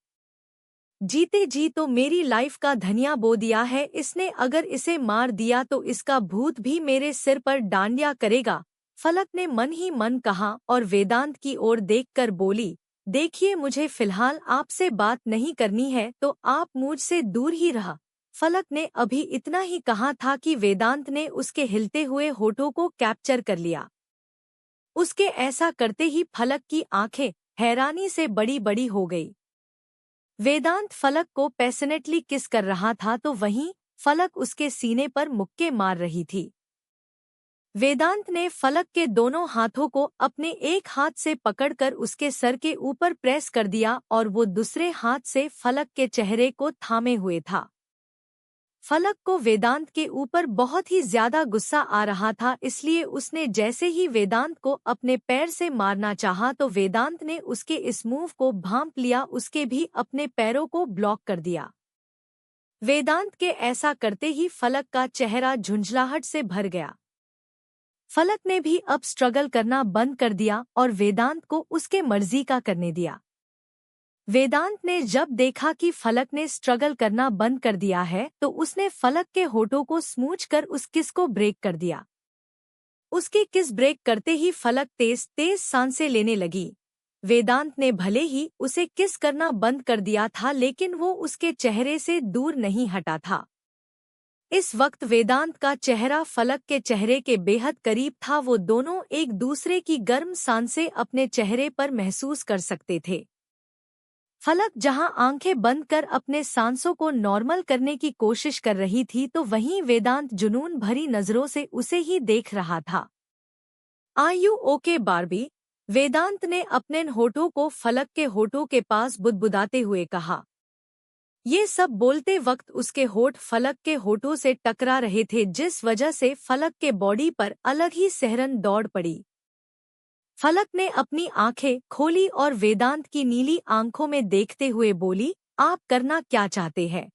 जीते जी तो मेरी लाइफ का धनिया बो दिया है इसने, अगर इसे मार दिया तो इसका भूत भी मेरे सिर पर डांडिया करेगा। फलक ने मन ही मन कहा और वेदांत की ओर देखकर बोली, देखिए मुझे फिलहाल आपसे बात नहीं करनी है तो आप मुझसे दूर ही रहा। फलक ने अभी इतना ही कहा था कि वेदांत ने उसके हिलते हुए होठों को कैप्चर कर लिया। उसके ऐसा करते ही फलक की आंखें हैरानी से बड़ी बड़ी हो गई। वेदांत फलक को पैशनेटली किस कर रहा था तो वहीं फलक उसके सीने पर मुक्के मार रही थी। वेदांत ने फलक के दोनों हाथों को अपने एक हाथ से पकड़कर उसके सर के ऊपर प्रेस कर दिया और वो दूसरे हाथ से फलक के चेहरे को थामे हुए था। फलक को वेदांत के ऊपर बहुत ही ज्यादा गुस्सा आ रहा था, इसलिए उसने जैसे ही वेदांत को अपने पैर से मारना चाहा तो वेदांत ने उसके इस मूव को भांप लिया, उसके भी अपने पैरों को ब्लॉक कर दिया। वेदांत के ऐसा करते ही फलक का चेहरा झुंझलाहट से भर गया। फलक ने भी अब स्ट्रगल करना बंद कर दिया और वेदांत को उसके मर्जी का करने दिया। वेदांत ने जब देखा कि फलक ने स्ट्रगल करना बंद कर दिया है तो उसने फलक के होठों को स्मूच कर उस किस को ब्रेक कर दिया। उसकी किस ब्रेक करते ही फलक तेज तेज सांसें लेने लगी। वेदांत ने भले ही उसे किस करना बंद कर दिया था, लेकिन वो उसके चेहरे से दूर नहीं हटा था। इस वक्त वेदांत का चेहरा फलक के चेहरे के बेहद करीब था। वो दोनों एक दूसरे की गर्म सांसें अपने चेहरे पर महसूस कर सकते थे। फलक जहां आंखें बंद कर अपने सांसों को नॉर्मल करने की कोशिश कर रही थी तो वहीं वेदांत जुनून भरी नजरों से उसे ही देख रहा था। Are you okay Barbie? Vedant ने अपने होठों को फलक के होठों के पास बुदबुदाते हुए कहा। ये सब बोलते वक्त उसके होठ फलक के होठों से टकरा रहे थे, जिस वजह से फलक के बॉडी पर अलग ही सिहरन दौड़ पड़ी। फलक ने अपनी आंखें खोली और वेदांत की नीली आंखों में देखते हुए बोली, आप करना क्या चाहते हैं?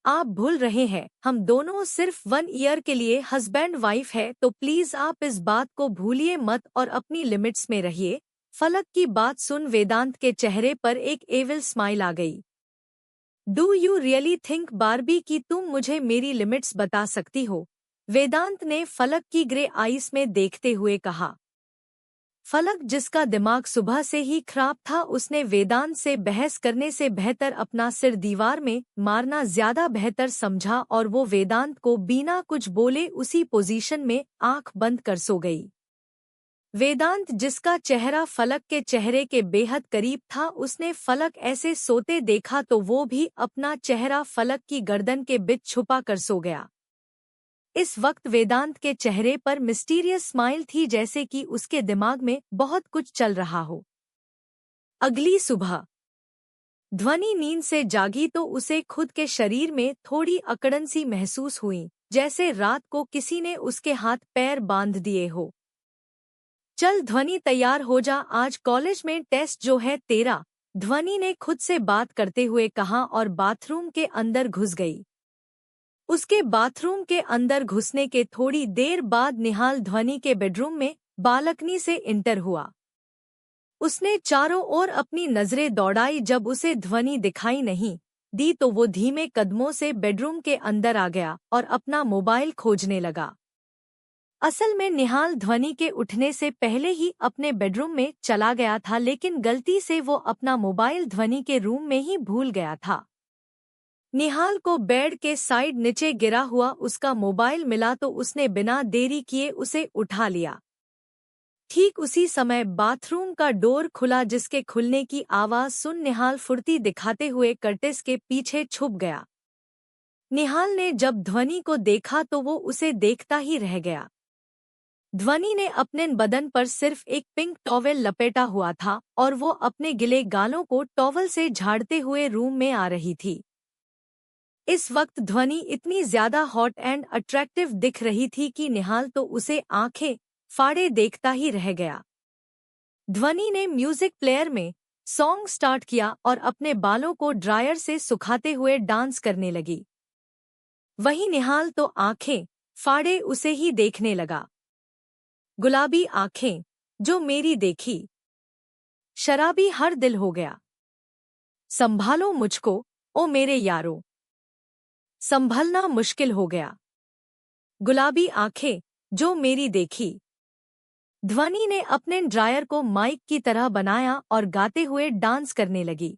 आप भूल रहे हैं हम दोनों सिर्फ 1 ईयर के लिए हस्बैंड वाइफ है, तो प्लीज आप इस बात को भूलिए मत और अपनी लिमिट्स में रहिए। फलक की बात सुन वेदांत के चेहरे पर एक एविल स्माइल आ गई। Do you really think Barbie कि तुम मुझे मेरी लिमिट्स बता सकती हो? वेदांत ने फलक की ग्रे आईज में देखते हुए कहा। फलक, जिसका दिमाग सुबह से ही खराब था, उसने वेदांत से बहस करने से बेहतर अपना सिर दीवार में मारना ज्यादा बेहतर समझा और वो वेदांत को बिना कुछ बोले उसी पोजीशन में आंख बंद कर सो गई। वेदांत, जिसका चेहरा फलक के चेहरे के बेहद करीब था, उसने फलक ऐसे सोते देखा तो वो भी अपना चेहरा फलक की गर्दन के बीच छुपा कर सो गया। इस वक्त वेदांत के चेहरे पर मिस्टीरियस स्माइल थी, जैसे कि उसके दिमाग में बहुत कुछ चल रहा हो। अगली सुबह ध्वनि नींद से जागी तो उसे खुद के शरीर में थोड़ी अकड़न सी महसूस हुई, जैसे रात को किसी ने उसके हाथ पैर बांध दिए हो। चल ध्वनि, तैयार हो जा, आज कॉलेज में टेस्ट जो है तेरा, ध्वनि ने खुद से बात करते हुए कहा और बाथरूम के अंदर घुस गई। उसके बाथरूम के अंदर घुसने के थोड़ी देर बाद निहाल ध्वनि के बेडरूम में बालकनी से इंटर हुआ। उसने चारों ओर अपनी नजरें दौड़ाई, जब उसे ध्वनि दिखाई नहीं दी तो वो धीमे कदमों से बेडरूम के अंदर आ गया और अपना मोबाइल खोजने लगा। असल में निहाल ध्वनि के उठने से पहले ही अपने बेडरूम में चला गया था, लेकिन गलती से वो अपना मोबाइल ध्वनि के रूम में ही भूल गया था। निहाल को बेड के साइड नीचे गिरा हुआ उसका मोबाइल मिला तो उसने बिना देरी किए उसे उठा लिया। ठीक उसी समय बाथरूम का डोर खुला, जिसके खुलने की आवाज सुन निहाल फुर्ती दिखाते हुए कर्टेस के पीछे छुप गया। निहाल ने जब ध्वनि को देखा तो वो उसे देखता ही रह गया। ध्वनि ने अपने बदन पर सिर्फ एक पिंक टॉवेल लपेटा हुआ था और वो अपने गिले गालों को टॉवल से झाड़ते हुए रूम में आ रही थी। इस वक्त ध्वनि इतनी ज्यादा हॉट एंड अट्रैक्टिव दिख रही थी कि निहाल तो उसे आंखें फाड़े देखता ही रह गया। ध्वनि ने म्यूजिक प्लेयर में सॉन्ग स्टार्ट किया और अपने बालों को ड्रायर से सुखाते हुए डांस करने लगी। वहीं निहाल तो आंखें फाड़े उसे ही देखने लगा। गुलाबी आंखें जो मेरी देखी, शराबी हर दिल हो गया। संभालो मुझको ओ मेरे यारो, संभलना मुश्किल हो गया। गुलाबी आंखें जो मेरी देखी। ध्वनि ने अपने ड्रायर को माइक की तरह बनाया और गाते हुए डांस करने लगी।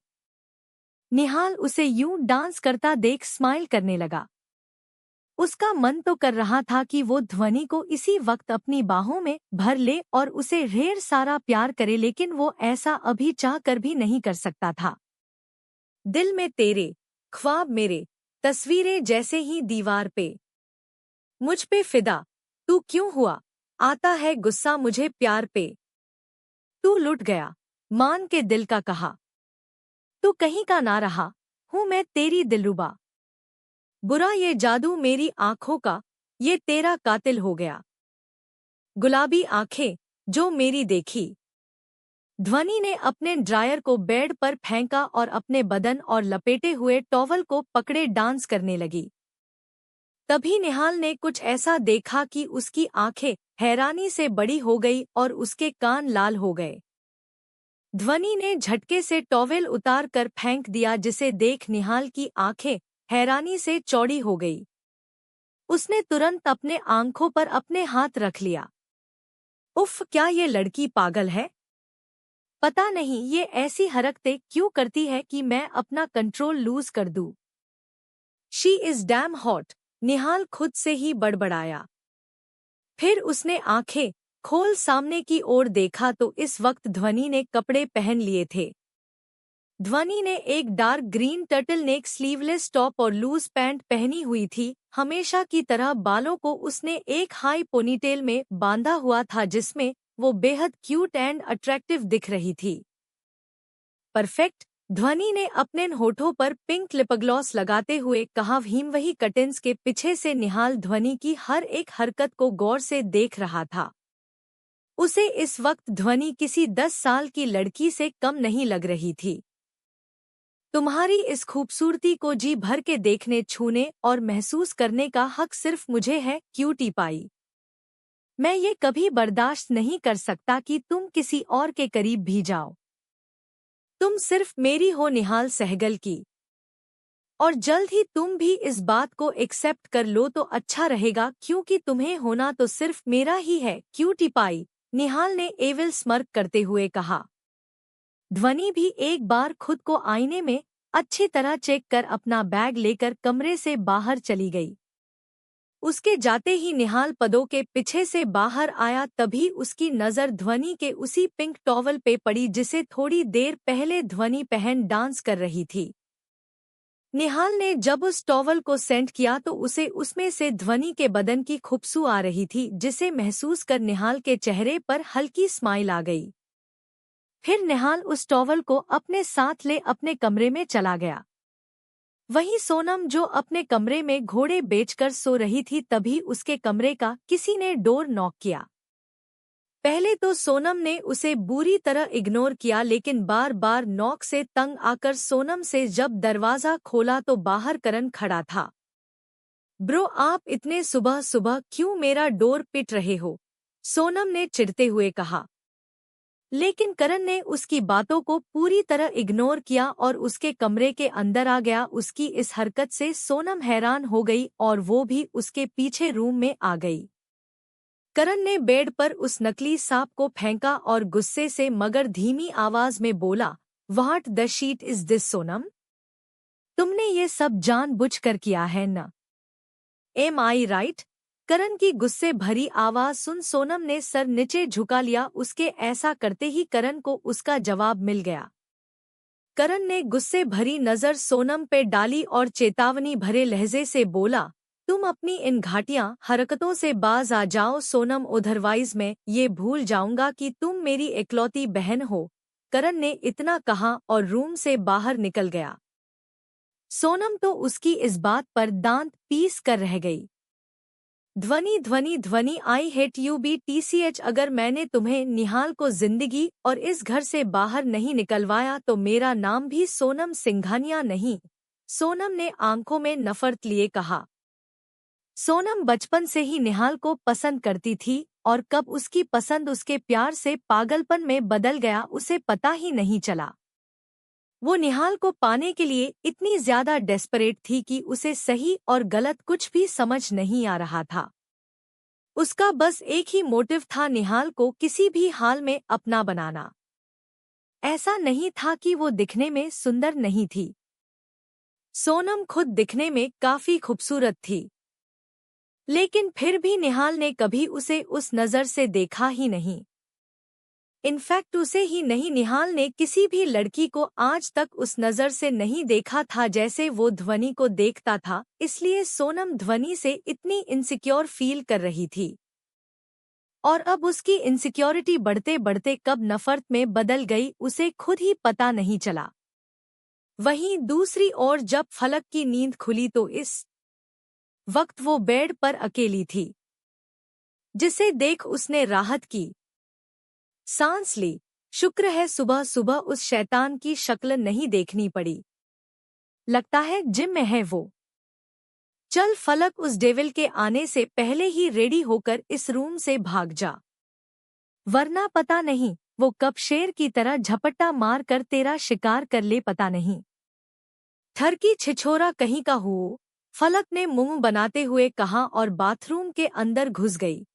निहाल उसे यूं डांस करता देख स्माइल करने लगा। उसका मन तो कर रहा था कि वो ध्वनि को इसी वक्त अपनी बाहों में भर ले और उसे ढेर सारा प्यार करे, लेकिन वो ऐसा अभी चाह कर भी नहीं कर सकता था। दिल में तेरे ख्वाब मेरे, तस्वीरें जैसे ही दीवार पे, मुझ पे फिदा तू क्यों हुआ, आता है गुस्सा मुझे प्यार पे। तू लुट गया मान के दिल का कहा, तू कहीं का ना रहा, हूँ मैं तेरी दिलरुबा। बुरा ये जादू मेरी आंखों का, ये तेरा कातिल हो गया। गुलाबी आंखें जो मेरी देखी। ध्वनि ने अपने ड्रायर को बेड पर फेंका और अपने बदन और लपेटे हुए टॉवल को पकड़े डांस करने लगी। तभी निहाल ने कुछ ऐसा देखा कि उसकी आंखें हैरानी से बड़ी हो गई और उसके कान लाल हो गए। ध्वनि ने झटके से टॉवेल उतार कर फेंक दिया, जिसे देख निहाल की आंखें हैरानी से चौड़ी हो गई। उसने तुरंत अपने आंखों पर अपने हाथ रख लिया। उफ, क्या ये लड़की पागल है? पता नहीं ये ऐसी हरकतें क्यों करती है कि मैं अपना कंट्रोल लूज कर दूं। शी इज डैम हॉट, निहाल खुद से ही बड़बड़ाया। फिर उसने आंखें खोल सामने की ओर देखा तो इस वक्त ध्वनि ने कपड़े पहन लिए थे। ध्वनि ने एक dark green turtle neck sleeveless top और लूज पैंट पहनी हुई थी। हमेशा की तरह बालों को उसने एक हाई पोनीटेल में बांधा हुआ था, जिसमें वो बेहद क्यूट एंड अट्रैक्टिव दिख रही थी। परफेक्ट, ध्वनि ने अपने होठों पर पिंक लिपग्लॉस लगाते हुए कहा। वही कर्टेन्स के पीछे से निहाल ध्वनि की हर एक हरकत को गौर से देख रहा था। उसे इस वक्त ध्वनि किसी 10 साल की लड़की से कम नहीं लग रही थी। तुम्हारी इस खूबसूरती को जी भर के देखने, छूने और महसूस करने का हक सिर्फ मुझे है, क्यूटी पाई। मैं ये कभी बर्दाश्त नहीं कर सकता कि तुम किसी और के करीब भी जाओ। तुम सिर्फ मेरी हो, निहाल सहगल की। और जल्द ही तुम भी इस बात को एक्सेप्ट कर लो तो अच्छा रहेगा, क्योंकि तुम्हें होना तो सिर्फ मेरा ही है, क्यूटी पाई, निहाल ने एविल स्मर्क करते हुए कहा। ध्वनि भी एक बार खुद को आईने में अच्छी तरह चेक कर अपना बैग लेकर कमरे से बाहर चली गई। उसके जाते ही निहाल पदों के पीछे से बाहर आया। तभी उसकी नज़र ध्वनि के उसी पिंक टॉवल पे पड़ी जिसे थोड़ी देर पहले ध्वनि पहन डांस कर रही थी। निहाल ने जब उस टॉवल को सेंट किया तो उसे उसमें से ध्वनि के बदन की खुशबू आ रही थी, जिसे महसूस कर निहाल के चेहरे पर हल्की स्माइल आ गई। फिर निहाल उस टॉवल को अपने साथ ले अपने कमरे में चला गया। वहीं सोनम, जो अपने कमरे में घोड़े बेचकर सो रही थी, तभी उसके कमरे का किसी ने डोर नॉक किया। पहले तो सोनम ने उसे बुरी तरह इग्नोर किया, लेकिन बार बार नॉक से तंग आकर सोनम से जब दरवाजा खोला तो बाहर करण खड़ा था। ब्रो, आप इतने सुबह सुबह क्यों मेरा डोर पिट रहे हो? सोनम ने चिढ़ते हुए कहा। लेकिन करण ने उसकी बातों को पूरी तरह इग्नोर किया और उसके कमरे के अंदर आ गया। उसकी इस हरकत से सोनम हैरान हो गई और वो भी उसके पीछे रूम में आ गई। करण ने बेड पर उस नकली सांप को फेंका और गुस्से से मगर धीमी आवाज में बोला, what the sheet is this Sonam? तुमने ये सब जानबूझकर किया है न? एम आई राइट? करण की गुस्से भरी आवाज सुन सोनम ने सर नीचे झुका लिया। उसके ऐसा करते ही करण को उसका जवाब मिल गया। करण ने गुस्से भरी नजर सोनम पे डाली और चेतावनी भरे लहजे से बोला, तुम अपनी इन घाटियां हरकतों से बाज आ जाओ सोनम, अदरवाइज मैं ये भूल जाऊंगा कि तुम मेरी इकलौती बहन हो। करण ने इतना कहा और रूम से बाहर निकल गया। सोनम तो उसकी इस बात पर दांत पीस कर रह गई। ध्वनि ध्वनि ध्वनि आई हेट यू BTCH, अगर मैंने तुम्हें निहाल को जिंदगी और इस घर से बाहर नहीं निकलवाया तो मेरा नाम भी सोनम सिंघानिया नहीं। सोनम ने आंखों में नफरत लिए कहा। सोनम बचपन से ही निहाल को पसंद करती थी और कब उसकी पसंद उसके प्यार से पागलपन में बदल गया उसे पता ही नहीं चला। वो निहाल को पाने के लिए इतनी ज्यादा डेस्परेट थी कि उसे सही और गलत कुछ भी समझ नहीं आ रहा था। उसका बस एक ही मोटिव था, निहाल को किसी भी हाल में अपना बनाना। ऐसा नहीं था कि वो दिखने में सुंदर नहीं थी। सोनम खुद दिखने में काफी खूबसूरत थी, लेकिन फिर भी निहाल ने कभी उसे उस नजर से देखा ही नहीं। इनफैक्ट उसे ही नहीं, निहाल ने किसी भी लड़की को आज तक उस नजर से नहीं देखा था जैसे वो ध्वनि को देखता था। इसलिए सोनम ध्वनि से इतनी इनसिक्योर फील कर रही थी और अब उसकी इनसिक्योरिटी बढ़ते बढ़ते कब नफरत में बदल गई उसे खुद ही पता नहीं चला। वहीं दूसरी ओर जब फलक की नींद खुली तो इस वक्त वो बेड पर अकेली थी, जिसे देख उसने राहत की सांस ली। शुक्र है सुबह सुबह उस शैतान की शक्ल नहीं देखनी पड़ी। लगता है जिम में है वो। चल फलक, उस डेविल के आने से पहले ही रेडी होकर इस रूम से भाग जा, वरना पता नहीं वो कब शेर की तरह झपट्टा मार कर तेरा शिकार कर ले, पता नहीं। ठरकी छिछोरा कहीं का हो, फलक ने मुंह बनाते हुए कहा और बाथरूम के अंदर घुस गई।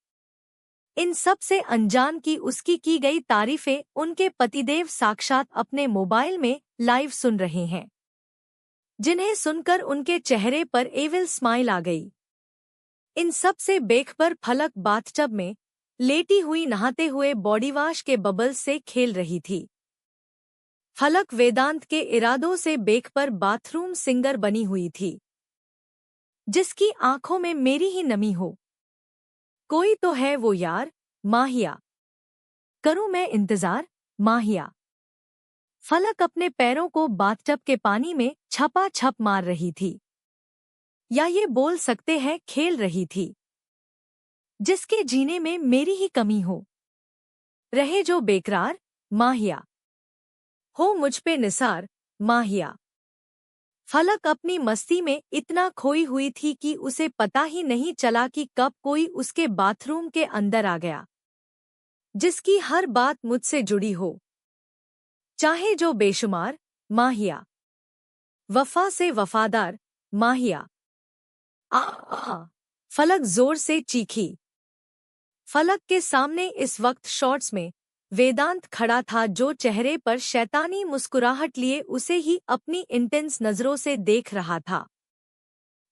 इन सब से अनजान की उसकी की गई तारीफें उनके पतिदेव साक्षात अपने मोबाइल में लाइव सुन रहे हैं, जिन्हें सुनकर उनके चेहरे पर एविल स्माइल आ गई। इन सब से बेखबर फलक बाथटब में लेटी हुई नहाते हुए बॉडी वॉश के बबल्स से खेल रही थी। फलक वेदांत के इरादों से बेखबर बाथरूम सिंगर बनी हुई थी, जिसकी आंखों में मेरी ही नमी हो। कोई तो है वो यार, माहिया। करूं मैं इंतजार, माहिया। फलक अपने पैरों को बाथटब के पानी में छपा छप मार रही थी, या ये बोल सकते हैं खेल रही थी। जिसके जीने में मेरी ही कमी हो, रहे जो बेकरार, माहिया। हो मुझ पे निसार, माहिया। फलक अपनी मस्ती में इतना खोई हुई थी कि उसे पता ही नहीं चला कि कब कोई उसके बाथरूम के अंदर आ गया, जिसकी हर बात मुझसे जुड़ी हो, चाहे जो बेशुमार, माहिया। वफा से वफादार, माहिया। आ फलक जोर से चीखी। फलक के सामने इस वक्त शॉर्ट्स में वेदांत खड़ा था, जो चेहरे पर शैतानी मुस्कुराहट लिए उसे ही अपनी इंटेंस नजरों से देख रहा था,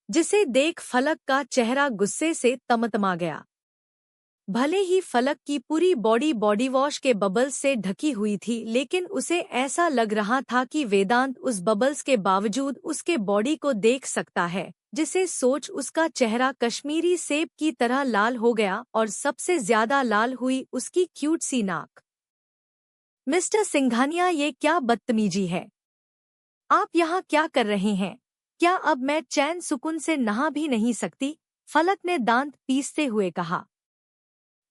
जिसे देख फलक का चेहरा गुस्से से तमतमा गया। भले ही फलक की पूरी बॉडी वॉश के बबल्स से ढकी हुई थी, लेकिन उसे ऐसा लग रहा था कि वेदांत उस बबल्स के बावजूद उसके बॉडी को देख सकता है, जिसे सोच उसका चेहरा कश्मीरी सेब की तरह लाल हो गया और सबसे ज्यादा लाल हुई उसकी क्यूट सी नाक। मिस्टर सिंघानिया, ये क्या बदतमीजी है? आप यहाँ क्या कर रहे हैं? क्या अब मैं चैन सुकून से नहा भी नहीं सकती? फलक ने दांत पीसते हुए कहा।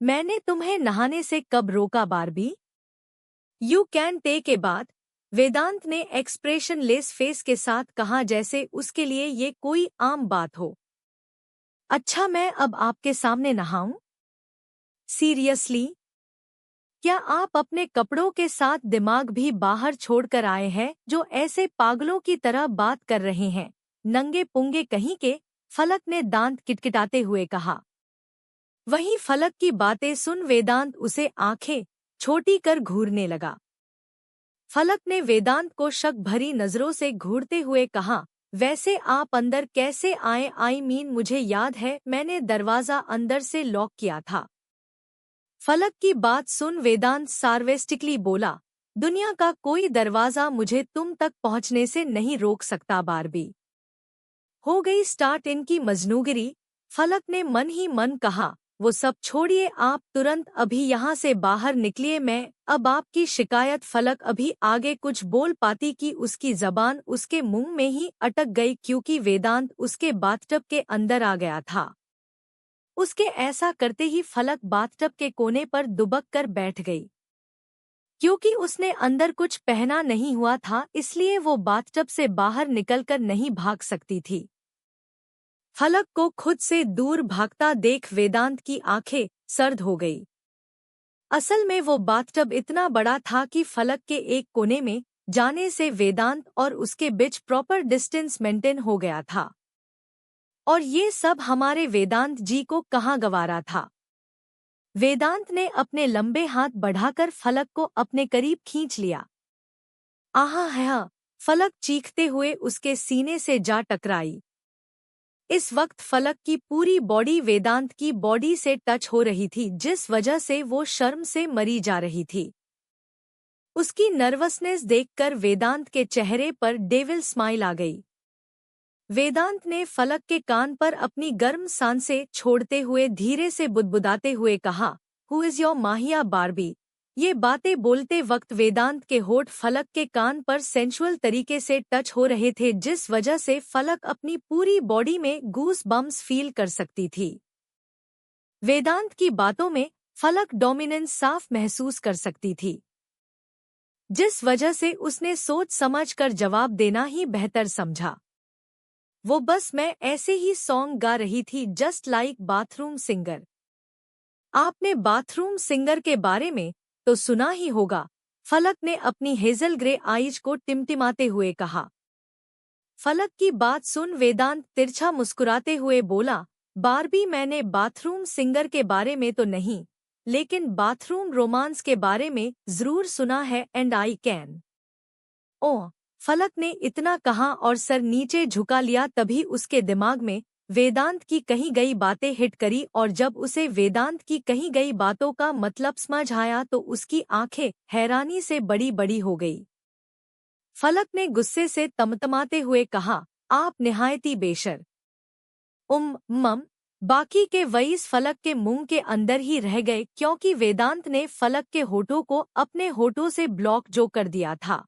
मैंने तुम्हें नहाने से कब रोका Barbie? You can take a bath, Vedant ने एक्सप्रेशन लेस फेस के साथ कहा, जैसे उसके लिए ये कोई आम बात हो। अच्छा, मैं अब आपके सामने नहाऊं? सीरियसली? क्या आप अपने कपड़ों के साथ दिमाग भी बाहर छोड़कर आए हैं, जो ऐसे पागलों की तरह बात कर रहे हैं? नंगे पुंगे कहीं के, फलक ने दांत किटकिटाते हुए कहा। वहीं फलक की बातें सुन वेदांत उसे आंखें छोटी कर घूरने लगा। फलक ने वेदांत को शक भरी नजरों से घूरते हुए कहा, वैसे आप अंदर कैसे आए? मुझे याद है मैंने दरवाजा अंदर से लॉक किया था। फलक की बात सुन वेदांत सार्वेस्टिकली बोला, दुनिया का कोई दरवाजा मुझे तुम तक पहुंचने से नहीं रोक सकता। बारबी हो गई स्टार्ट इनकी मजनूगिरी। फलक ने मन ही मन कहा, वो सब छोड़िए, आप तुरंत अभी यहाँ से बाहर निकलिए, मैं अब आपकी शिकायत। फलक अभी आगे कुछ बोल पाती कि उसकी जबान उसके मुंह में ही अटक गई, क्योंकि वेदांत उसके बाथटब के अंदर आ गया था। उसके ऐसा करते ही फलक बाथटब के कोने पर दुबक कर बैठ गई। क्योंकि उसने अंदर कुछ पहना नहीं हुआ था, इसलिए वो बाथटब से बाहर निकलकर नहीं भाग सकती थी। फलक को खुद से दूर भागता देख वेदांत की आंखें सर्द हो गई। असल में वो बाथटब इतना बड़ा था कि फलक के एक कोने में जाने से वेदांत और उसके बीच प्रॉपर डिस्टेंस मेंटेन हो गया था। और ये सब हमारे वेदांत जी को कहाँ गंवारा था। वेदांत ने अपने लंबे हाथ बढ़ाकर फलक को अपने करीब खींच लिया। आहा है, फलक चीखते हुए उसके सीने से जा टकराई। इस वक्त फलक की पूरी बॉडी वेदांत की बॉडी से टच हो रही थी, जिस वजह से वो शर्म से मरी जा रही थी। उसकी नर्वसनेस देखकर वेदांत के चेहरे पर डेविल स्माइल आ गई। वेदांत ने फलक के कान पर अपनी गर्म सांसें छोड़ते हुए धीरे से बुदबुदाते हुए कहा, हु इज योर माहिया बारबी? ये बातें बोलते वक्त वेदांत के होठ फलक के कान पर सेंसुअल तरीके से टच हो रहे थे, जिस वजह से फलक अपनी पूरी बॉडी में गूस बम्स फील कर सकती थी। वेदांत की बातों में फलक डोमिनेंस साफ महसूस कर सकती थी, जिस वजह से उसने सोच समझकर जवाब देना ही बेहतर समझा। वो बस मैं ऐसे ही सॉन्ग गा रही थी, जस्ट लाइक बाथरूम सिंगर। आपने बाथरूम सिंगर के बारे में तो सुना ही होगा, फलक ने अपनी हेजल ग्रे आईज को टिमटिमाते हुए कहा। फलक की बात सुन वेदांत तिरछा मुस्कुराते हुए बोला, बारबी मैंने बाथरूम सिंगर के बारे में तो नहीं, लेकिन बाथरूम रोमांस के बारे में जरूर सुना है, एंड आई कैन। ओह, फलक ने इतना कहा और सर नीचे झुका लिया। तभी उसके दिमाग में वेदांत की कही गई बातें हिट करी, और जब उसे वेदांत की कही गई बातों का मतलब समझ आया तो उसकी आंखें हैरानी से बड़ी बड़ी हो गई। फलक ने गुस्से से तमतमाते हुए कहा, आप निहायती बेशर। मम बाकी के वईस फलक के मुंह के अंदर ही रह गए, क्योंकि वेदांत ने फलक के होठों को अपने होठों से ब्लॉक जो कर दिया था।